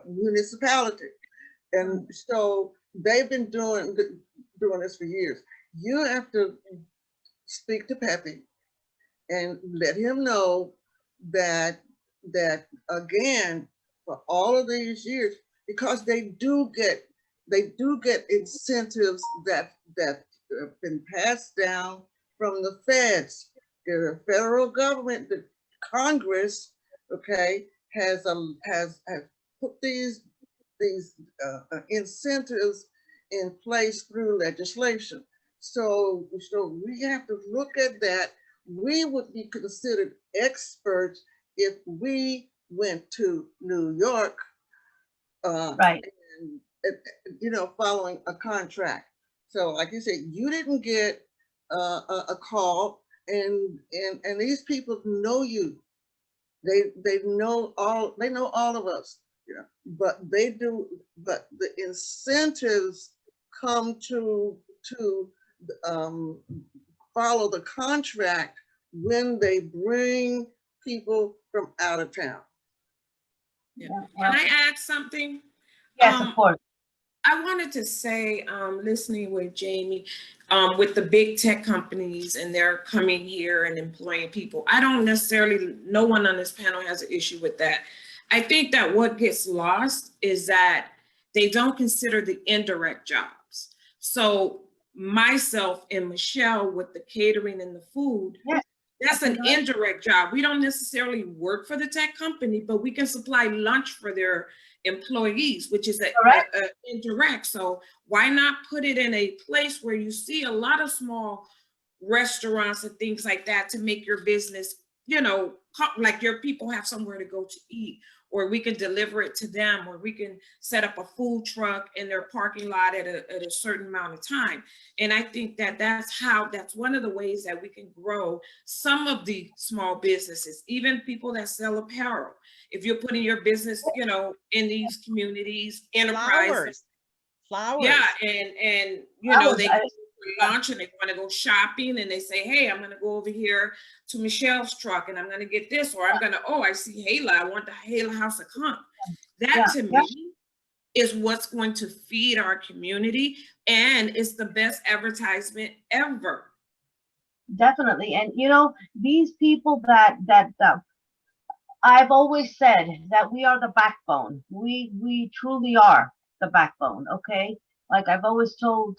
municipality. And so they've been doing this for years. You have to speak to Pepe and let him know that again, for all of these years, because they do get incentives that have been passed down from the feds. The federal government, the Congress, okay, has put these incentives in place through legislation. So we have to look at that. We would be considered experts if we went to New York, Right. And, following a contract. So like you said, you didn't get a call, and these people know you. They know all of us, but the incentives come to follow the contract when they bring people from out of town. Can I add something? Yes, of course. I wanted to say, listening with Jamie, with the big tech companies and they're coming here and employing people, I don't necessarily, no one on this panel has an issue with that. I think that what gets lost is that they don't consider the indirect jobs. So myself and Michelle with the catering and the food, Yes. that's an indirect job. We don't necessarily work for the tech company, but we can supply lunch for their employees, which is a indirect. So why not put it in a place where you see a lot of small restaurants and things like that to make your business, you know, like your people have somewhere to go to eat, or we can deliver it to them, or we can set up a food truck in their parking lot at a certain amount of time. And I think that that's one of the ways that we can grow some of the small businesses, even people that sell apparel. If you're putting your business, you know, in these communities, enterprises. Flowers. Yeah, and you know, they go for lunch and they want to go shopping and they say, hey, I'm going to go over here to Michelle's truck and I'm going to get this, or I'm going to, oh, I see Hayla, I want the Hayla House of Conch. That to me is what's going to feed our community, and it's the best advertisement ever. Definitely. And you know, these people that I've always said that we are the backbone. We truly are the backbone. Okay. Like I've always told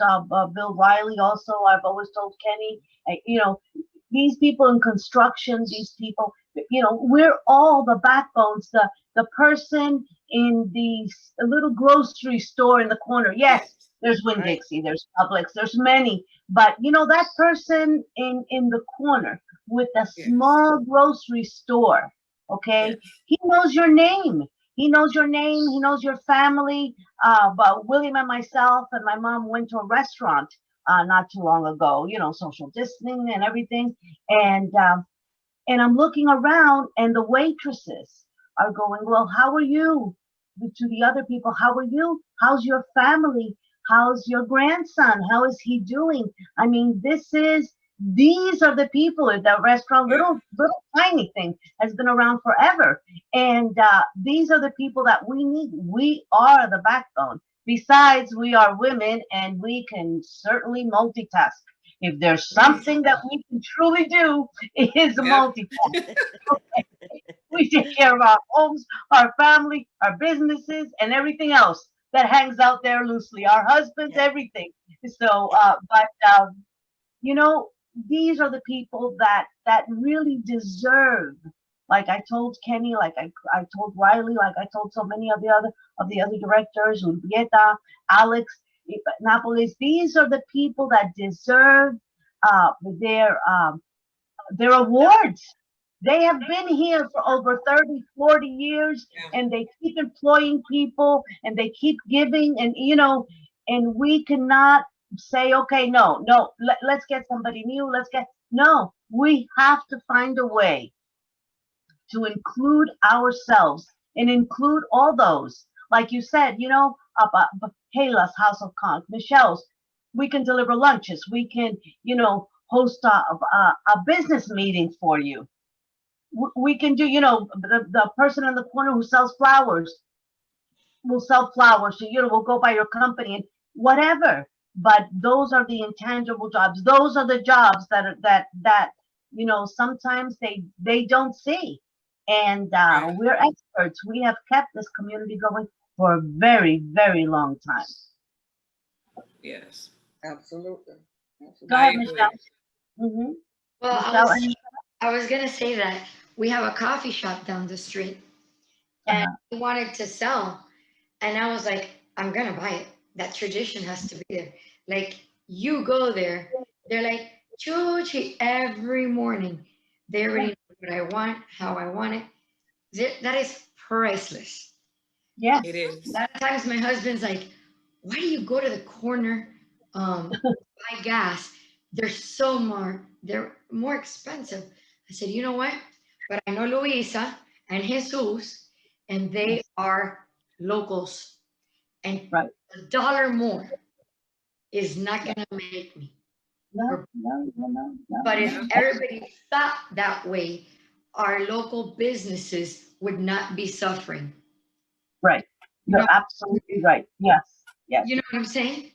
Bill Riley, also I've always told Kenny, you know, these people in construction, these people, you know, we're all the backbones. The person in the little grocery store in the corner. Yes, there's Winn-Dixie, there's Publix, there's many, but you know, that person in the corner with a small grocery store. Okay, he knows your name. He knows your name. He knows your family. But William and myself and my mom went to a restaurant not too long ago. You know, social distancing and everything. And I'm looking around, and the waitresses are going, "Well, how are you?" To the other people, "How are you? How's your family? How's your grandson? How is he doing?" I mean, these are the people at that restaurant. Little tiny thing has been around forever, and these are the people that we need. We are the backbone. Besides, we are women, and we can certainly multitask. If there's something that we can truly do, it is multitask. We take care of our homes, our family, our businesses, and everything else that hangs out there loosely. Our husbands, everything. So, you know, these are the people that really deserve, like I told Kenny, like I told Riley, like I told so many of the other directors, Urbieta, Alex, Napolis. These are the people that deserve their awards. They have been here for over 30, 40 years, and they keep employing people, and they keep giving, and you know, and we cannot say, okay, no, let's get somebody new. No, we have to find a way to include ourselves and include all those, like you said, you know, Hayla's House of Conch, Michelle's. We can deliver lunches. We can, you know, host a business meeting for you. We can do, you know, the person in the corner who sells flowers will sell flowers. So, you know, we'll go by your company and whatever. But those are the intangible jobs. Those are the jobs that you know, sometimes they don't see. And we're experts. We have kept this community going for a very, very long time. Yes. Absolutely. Go ahead, Michelle. Mm-hmm. Well, Michelle, I was gonna say that we have a coffee shop down the street, and we wanted to sell, and I was like, I'm gonna buy it. That tradition has to be there. Like, you go there, they're like, Chuchi, every morning. They already know what I want, how I want it. That is priceless. yes. It is. A lot of times my husband's like, why do you go to the corner, buy gas? They're more expensive. I said, you know what? But I know Luisa and Jesus, and they are locals. And $1 more is not gonna make me. No. But if everybody thought that way, our local businesses would not be suffering. Right. You're absolutely right. Yes. Yes. You know what I'm saying?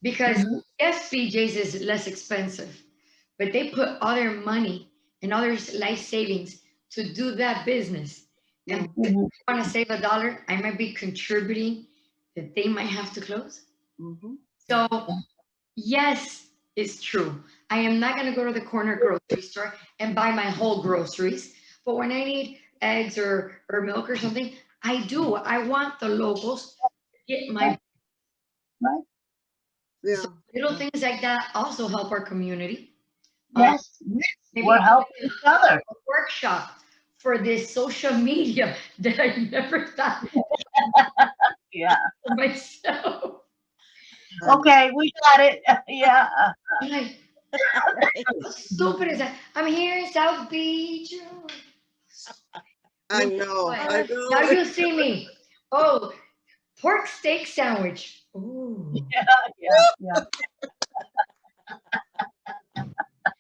Because Mhm. yes, BJ's is less expensive, but they put all their money and all their life savings to do that business. And if Mhm. I want to save $1, I might be contributing that they might have to close. Mhm. So yes, it's true. I am not going to go to the corner grocery store and buy my whole groceries. But when I need eggs or milk or something, I do. I want the locals to get my Right. Yeah. so little things like that also help our community. Yes. Yes. Maybe We're doing helping each other. a workshop for this social media that I never thought Yeah. for myself. Okay, we got it. Yeah. I'm like, Right. how stupid is that? I'm here in South Beach. I know. I Now know. you see me. Oh, pork steak sandwich. Ooh. Yeah. Yeah. Yeah.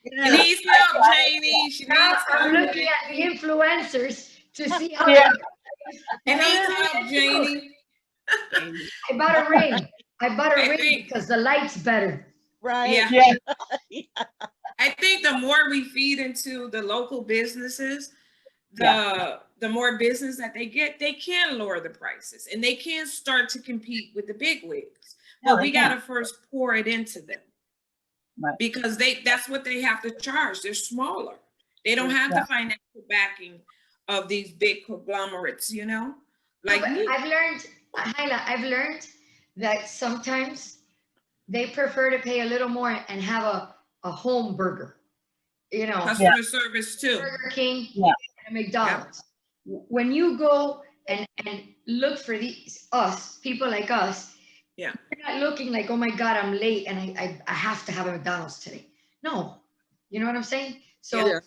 She Yeah. needs help, Janie. She Now needs I'm help. looking at the influencers to see how Yeah. She needs help, Janie. I bought a ring. I bought a I ring think- because the light's better. Right. Yeah. Yeah. I think the more we feed into the local businesses, the more business that they get, they can lower the prices and they can start to compete with the big wigs. No, But they we got to first pour it into them. Right. Because that's what they have to charge. They're smaller. They don't have Yeah. the financial backing of these big conglomerates, you know? Like But I've learned, Hayla, I've learned that sometimes they prefer to pay a little more and have a home burger. You know, customer service too. Burger King Yeah. and McDonald's. When you go and look for us, people like us, Yeah. you're not looking like, oh my God, I'm late and I have to have a McDonald's today. No, you know what I'm saying? So Yeah.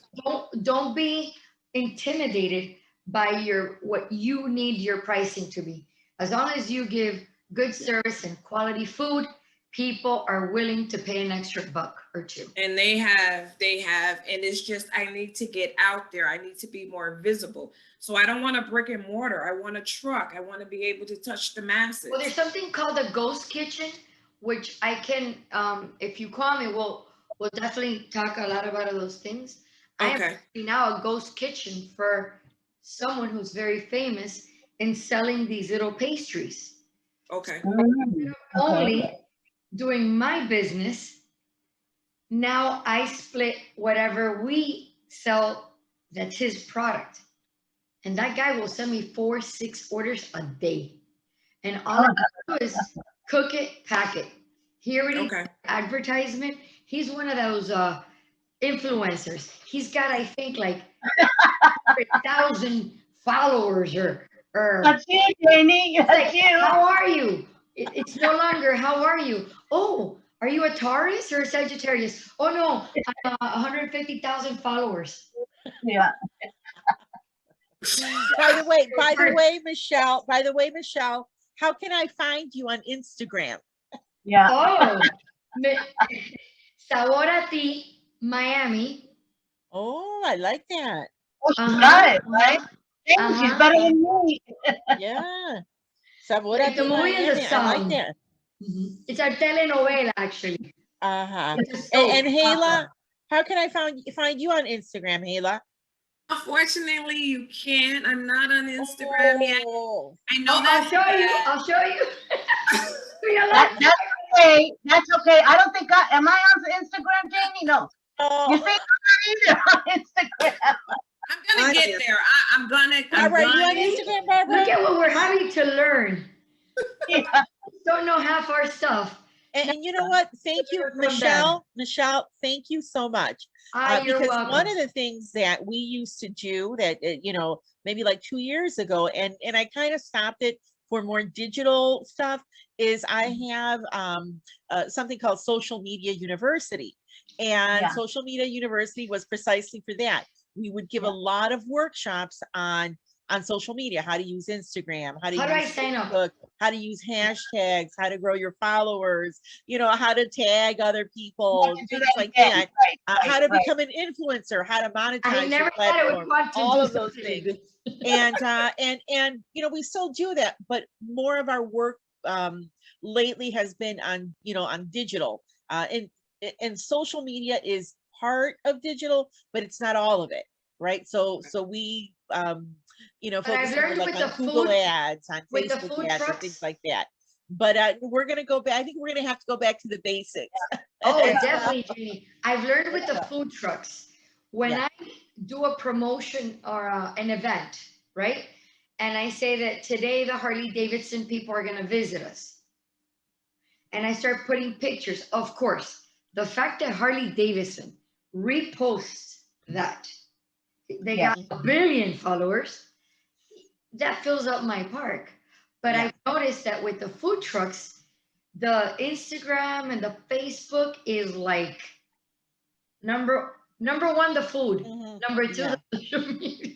don't be intimidated by what you need your pricing to be. As long as you give good service and quality food, people are willing to pay an extra buck or two. And they have, and it's just, I need to get out there. I need to be more visible. So I don't want a brick and mortar. I want a truck. I want to be able to touch the masses. Well, there's something called a ghost kitchen, which I can, if you call me, we'll definitely talk a lot about those things. I am Okay. now a ghost kitchen for someone who's very famous in selling these little pastries. Okay. Mm, Only doing my business, now I split whatever we sell that's his product. And that guy will send me 4-6 orders a day. And all I do is cook it, pack it. He already Okay. advertisement. He's one of those influencers. He's got, I think, like 100,000 followers or That's you, Janie. it's That's like, you. how are you? It's no longer, how are you? Oh, are you a Taurus or a Sagittarius? Oh no, I'm 150,000 followers. Yeah. By the way, Michelle, how can I find you on Instagram? Yeah. Oh, Sabor a Ti, Miami. Oh, I like that. Oh, she's got it, right? Hey, she's Uh-huh. better than me. Yeah. Sabor Like a the ti, movie and the Miami. I like song. that. It's a telenovela, actually. Uh-huh. It's a soap And Hayla, opera. how can I find you on Instagram, Hayla? Unfortunately, you can't. I'm not on Instagram yet. Oh. I know I'll that's show you. bad. I'll show you. That's okay. That's okay. I don't think am I on Instagram, Janie? No. Oh. You think I'm not either on Instagram? I'm gonna get there. I'm gonna. Barbara, are you on gonna- Instagram, Barbara? Look at what we're having to learn. Yeah. Don't know half our stuff. And you know what? Thank you, From them. Michelle. Michelle, thank you so much. You're Because welcome. one of the things that we used to do that, maybe like 2 years ago, and I kind of stopped it for more digital stuff, is I have something called Social Media University. And Yeah. Social Media University was precisely for that. We would give a lot of workshops on social media, how to use Instagram, how to How do I use sign up? Facebook, how to use hashtags, how to grow your followers, how to tag other people, things like that. How to become an influencer, how to monetize I your never thought I would platform, want to all do of those something. things. And we still do that, but more of our work lately has been on, on digital, and social media is part of digital, but it's not all of it, right? So we, But focus I've more learned like with on the Google food, ads, on with the Facebook food ads, and things trucks. like that. But we're gonna go back. I think we're gonna have to go back to the basics. Oh, Yeah. definitely, Janie. I've learned with the Yeah. food trucks, when Yeah. I do a promotion or an event, right? And I say that today the Harley Davidson people are going to visit us. And I start putting pictures. Of course, the fact that Harley Davidson reposts that, they Yeah. got 1 billion followers, that fills up my park. But Yeah. I've noticed that with the food trucks, the Instagram and the Facebook is like number one, the food. Mhm. Number two, Yeah. the social media.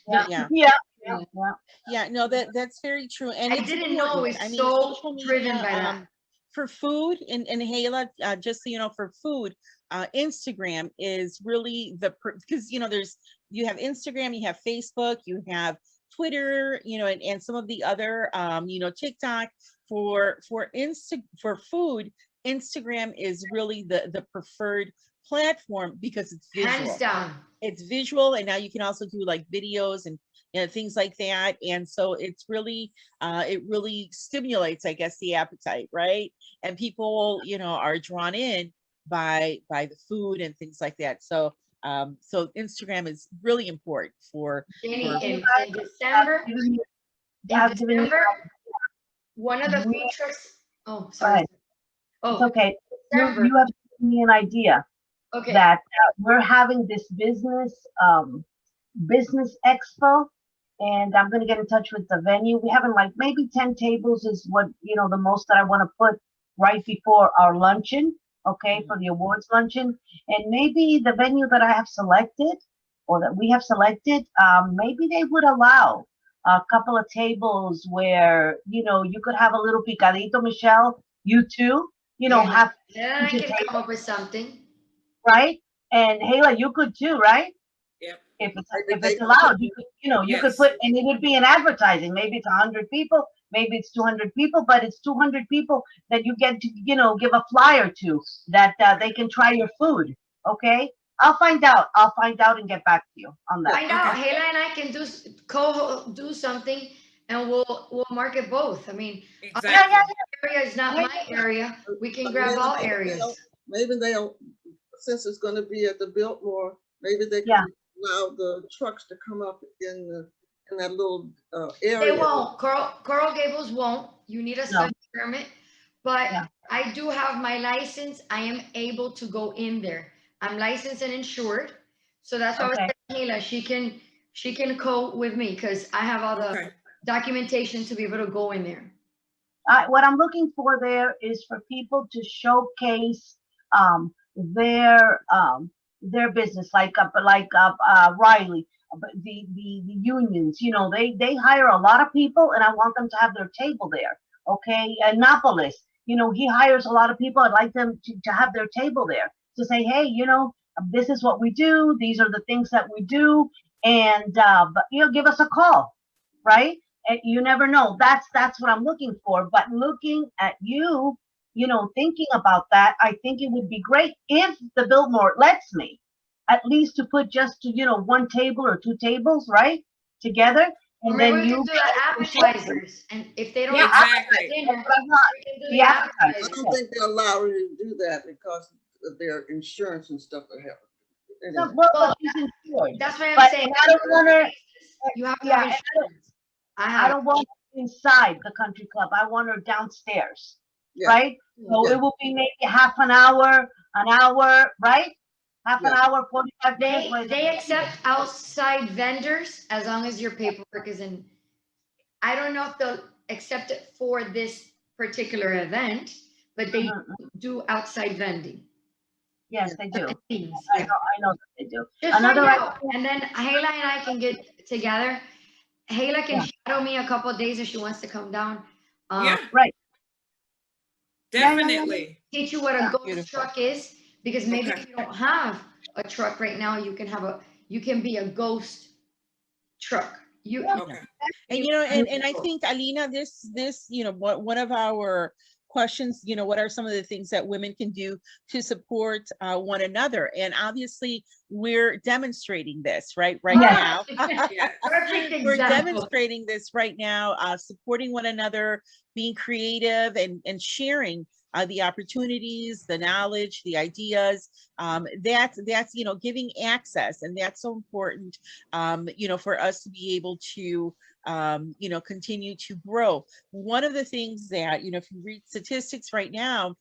Yeah. Yeah. Yeah. Yeah. Yeah. Yeah, no, that's very true. And I it's didn't know important. it's I mean, so social driven media, by that. for food, and Hayla, just so you know, for food, Instagram is really because, you have Instagram, you have Facebook, you have Twitter, and some of the other, TikTok. For food, Instagram is really the preferred platform because it's visual. Hands down. It's visual, and now you can also do like videos and things like that, and so it's really it really stimulates, I guess, the appetite, right? And people are drawn in by the food and things like that. So so Instagram is really important for Janie, for in December, I've given you one of the food we- trucks. Oh, Go sorry. ahead. Oh, It's okay. December. You have given me an idea Okay. that we're having this business expo, and I'm going to get in touch with the venue. We having like maybe 10 tables is what, the most that I want to put right before our luncheon, okay, for the awards luncheon. And maybe the venue that I have selected, or that we have selected, maybe they would allow a couple of tables where, you could have a little picadito, Michelle, you too, Yeah. have, Then I can come up with something. right? And Hayla, you could too, right? Yep. If Maybe it's they- allowed, you could Yes. put, and it would be in advertising. Maybe it's 100 people, maybe it's 200 people, but it's 200 people that you get to, give a flyer to, that they can try your food. Okay, I'll find out and get back to you on that. Find out. Okay. Hayla and I can do something, and we'll market both. I mean, Exactly. Yeah. area is not my area. We can grab all areas. Maybe they'll, since it's gonna be at the Biltmore, maybe they Yeah. can allow the trucks to come up in that little area. They won't. Coral Gables won't. You need a No. special permit. But Yeah. I do have my license. I am able to go in there. I'm licensed and insured. So that's why I was Okay. telling Hayla, she can co with me because I have all the Okay. documentation to be able to go in there. What I'm looking for there is for people to showcase their business, like Riley, the unions. They hire a lot of people, and I want them to have their table there. Okay, Annapolis, he hires a lot of people. I'd like them to have their table there to say, hey, this is what we do. These are the things that we do, and but give us a call, right? And you never know. That's what I'm looking for. But looking at you, thinking about that, I think it would be great if the Biltmore lets me, at least to put just one table or two tables, right, together, and Maybe then we you can do the appetizers, and if they don't Yeah, have exactly. dinner, That's what I want. we can do The the appetizer. I appetizers. don't think they'll allow you to do that because of their insurance and stuff that happen. No, Anyway, well, Well, she's insured. That's what I'm But saying. I don't want her. You have to Yeah, have and I don't- insurance. I I have. don't want her inside the country club. I want her downstairs, Yeah. right? So Yeah. it will be maybe half an hour, right? Half an hour, 45 minutes. They accept outside vendors as long as your paperwork is in. I don't know if they'll accept it for this particular event, but they Mhm. do outside vending. Yes, they do. Things, I yeah. know that they do. Just Another find out, and then Hayla and I can get together. Hayla can Yeah. shadow me a couple of days if she wants to come down. Yeah, Right. Yeah. definitely. Teach you what a ghost Beautiful. truck is, because maybe Okay. if you don't have a truck right now, you can be a ghost truck. Okay. And and I think, Alina, this one of our questions, you know, what are some of the things that women can do to support one another? And obviously we're demonstrating this right now. Yeah. Perfect We're example. demonstrating this right now, supporting one another, being creative and sharing the opportunities, the knowledge, the ideas. That's, you know, giving access. And that's so important, you know, for us to be able to, you know, continue to grow. One of the things that, you know, if you read statistics right now,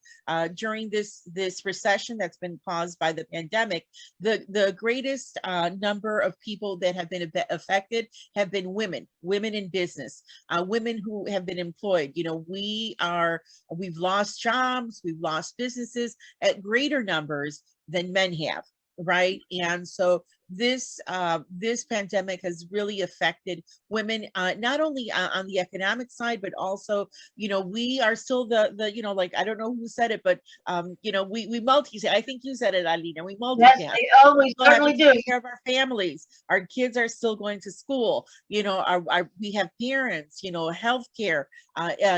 during this recession that's been caused by the pandemic, the greatest number of people that have been affected have been women in business, women who have been employed. You know, we've lost jobs, we've lost businesses at greater numbers than men have, right? And so this pandemic has really affected women, not only on the economic side, but also, you know, we are still the you know, like, I don't know who said it, but you know, we multitask. I think you said it, Alina. We multitask. Yes, they always Still have to certainly do. take care of our families. Our kids are still going to school. You know, we have parents, you know, healthcare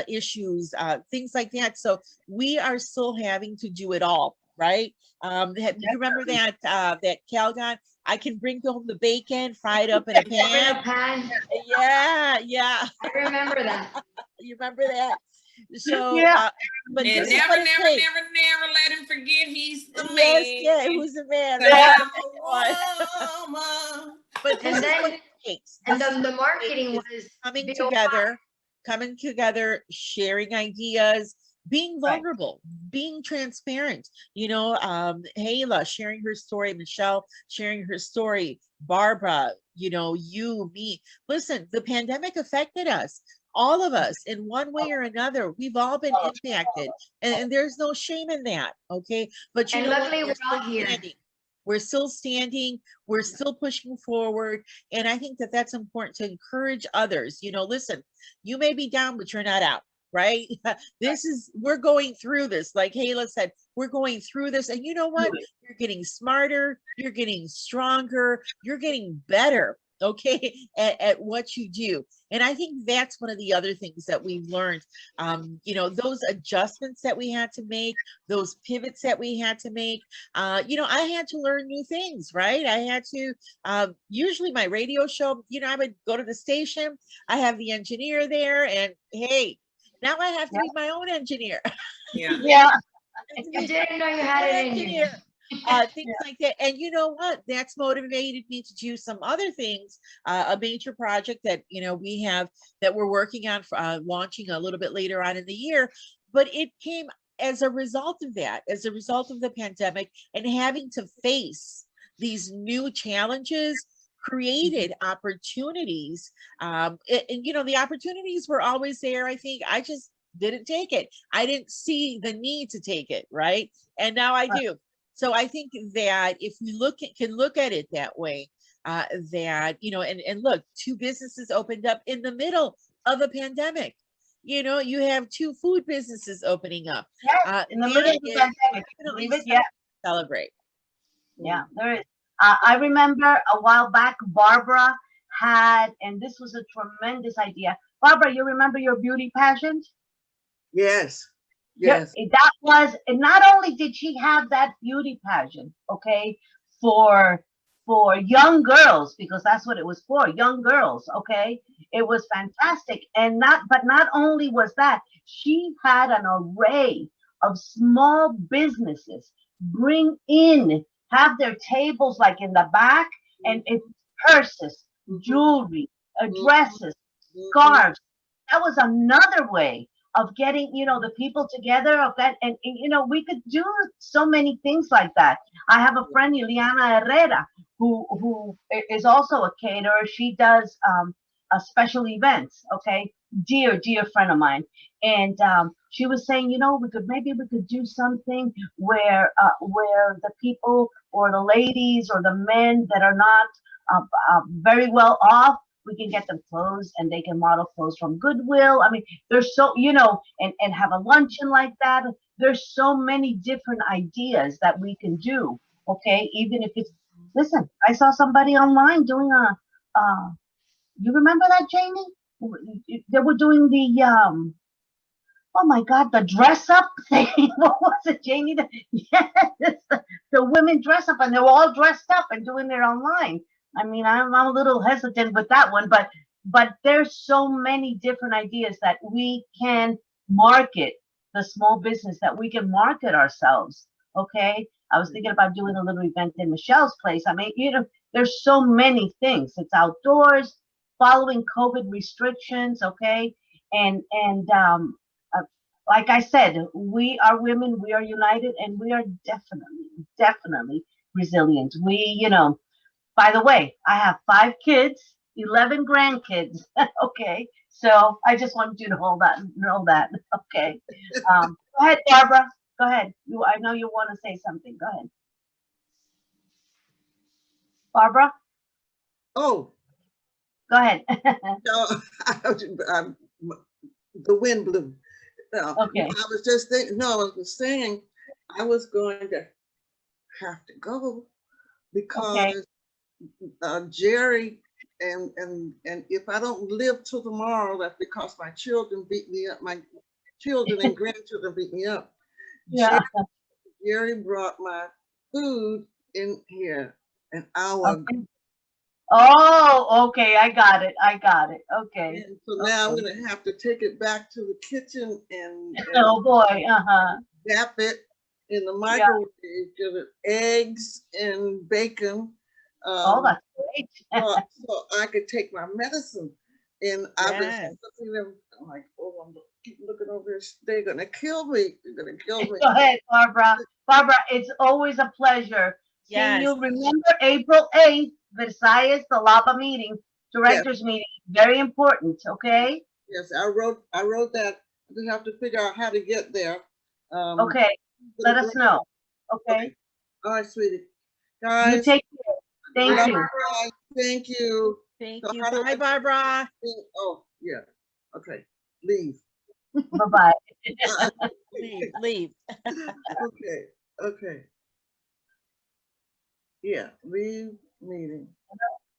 issues, things like that. So we are still having to do it all, right? You remember that that Calgon? I can bring home the bacon, fried up in a pan. Yeah. I remember that. You remember that? So, Yeah. but And this is never, what it never, takes. never let him forget he's the man. Yes, who's the man? But Right? I'm a woman. But this And is what then, it takes. and This is then the what it marketing takes, was is coming VOI. together, sharing ideas, being Right. vulnerable, being transparent. You know, Hayla sharing her story, Michelle sharing her story, Barbara, you know, you, me. Listen, the pandemic affected us. All of us in one way or another, we've all been impacted, and there's no shame in that. Okay. But you And know what? luckily We're we're all still here. standing. We're still standing. We're still pushing forward. And I think that that's important to encourage others. You know, listen, you may be down, but you're not out, right? We're going through this. Like Hayla said, we're going through this. And you know what? You're getting smarter. You're getting stronger. You're getting better, okay, at what you do. And I think that's one of the other things that we've learned. You know, those adjustments that we had to make, those pivots that we had to make. You know, I had to learn new things, right? I had to, usually my radio show, you know, I would go to the station, I have the engineer there, and hey, now I have to be my own engineer. Yeah. Yeah. You didn't know you had it in you. Things like that. And you know what? That's motivated me to do some other things. A major project that, you know, we have that we're working on, launching a little bit later on in the year. But it came as a result of that, as a result of the pandemic, and having to face these new challenges created opportunities. And you know, the opportunities were always there. I think I just didn't take it. I didn't see the need to take it, right? And now I do. So I think that if we can look at it that way, that, you know, and look, 2 businesses opened up in the middle of a pandemic. You know, you have 2 food businesses opening up. Yes, in the middle of the pandemic. Definitely Believe it? Yeah. celebrate. Yeah, there is. I remember a while back, Barbara had, and this was a tremendous idea. Barbara, you remember your beauty pageant? Yes, Yeah, yes. that was, and not only did she have that beauty pageant, okay, for young girls, because that's what it was for, young girls, okay. It was fantastic, and not only was that, she had an array of small businesses have their tables like in the back, and it's purses, jewelry, dresses, scarves. That was another way of getting, you know, the people together of that. And you know, we could do so many things like that. I have a friend, Juliana Herrera, who is also a caterer. She does special events. Okay. Dear friend of mine. And she was saying, you know, maybe we could do something where the people or the ladies or the men that are not very well off, we can get them clothes and they can model clothes from Goodwill. I mean, there's so, you know, and have a luncheon like that. There's so many different ideas that we can do. Okay. Even if it's, listen, I saw somebody online doing you remember that, Janie? They were doing oh my God, the dress up thing. What was it, Janie? Yes, the women dress up, and they were all dressed up and doing it online. I mean, I'm a little hesitant with that one, but there's so many different ideas that we can market the small business, that we can market ourselves. Okay. I was thinking about doing a little event in Michelle's place. I mean, there's so many things. It's outdoors, following COVID restrictions. Okay. Uh, like I said, we are women, we are united, and we are definitely resilient. By the way, I have 5 kids, 11 grandkids. Okay. So I just wanted you to know that. Okay. Go ahead, Barbara. Go ahead. I know you want to say something. Go ahead. Barbara, Oh, go ahead. no, the wind blew. No, Okay. I was just thinking, no, I was saying I was going to have to go because Jerry and if I don't live till tomorrow, that's because my children beat me up. My children and grandchildren beat me up. Yeah. Jerry brought my food in here an hour ago. Okay. Oh, okay. I got it. Okay. And so now I'm gonna have to take it back to the kitchen and Oh boy. Uh-huh. wrap it in the microwave, give it eggs and bacon. Oh, that's great. So I could take my medicine. And I've been Yes. looking at them, I'm like, oh, I'm keep looking over here. They're gonna kill me. They're gonna kill me. Go ahead, Barbara. Barbara, it's always a pleasure seeing Yes. you. Remember April 8th, Versailles, the LABA meeting, directors meeting. Very important, okay? Yes, I wrote that. I just have to figure out how to get there. Okay, let us know. Okay? All right, sweetie. You Guys, take care. Thank love you. guys. Thank you. Thank So you. how do Bye, I- Barbara. Oh, yeah. Okay. Leave. Bye-bye. Leave. Okay. Okay. Yeah. Leave meeting.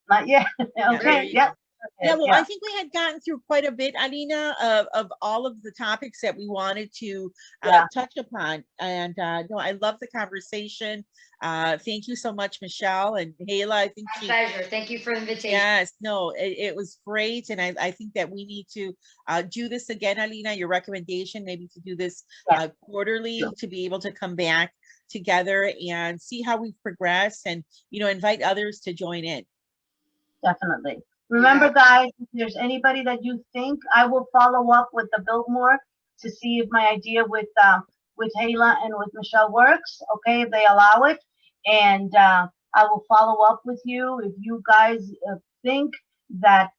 Not yet. there Okay, you yep. go. Yeah, well, I Yeah. think we had gotten through quite a bit, Alina, of all of the topics that we wanted to Yeah. touch upon. And no, I love the conversation. Thank you so much, Michelle and Hayla. I think My pleasure. Thank you for the invitation. yes, no, it was great. And I think that we need to do this again, Alina, your recommendation, maybe to do this Yeah. quarterly Sure. to be able to come back together and see how we've progressed and, invite others to join in. Definitely. Remember, guys, if there's anybody that you think, I will follow up with the Biltmore to see if my idea with Hayla and with Michelle works. Okay, if they allow it, and I will follow up with you if you guys think that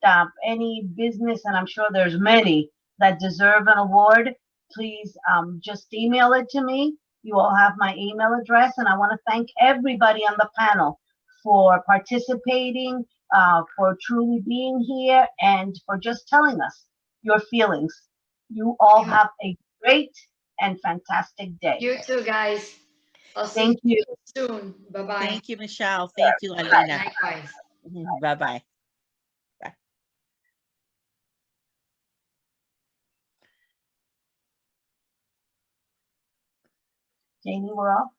any business, and I'm sure there's many that deserve an award. Please just email it to me. You all have my email address, and I want to thank everybody on the panel for participating, for truly being here, and for just telling us your feelings. You all have a great and fantastic day. You too, guys. I'll see Thank you. soon. Bye-bye. Thank you, Michelle. Thank you, Alina. Likewise. Bye-bye. Janie, we're off.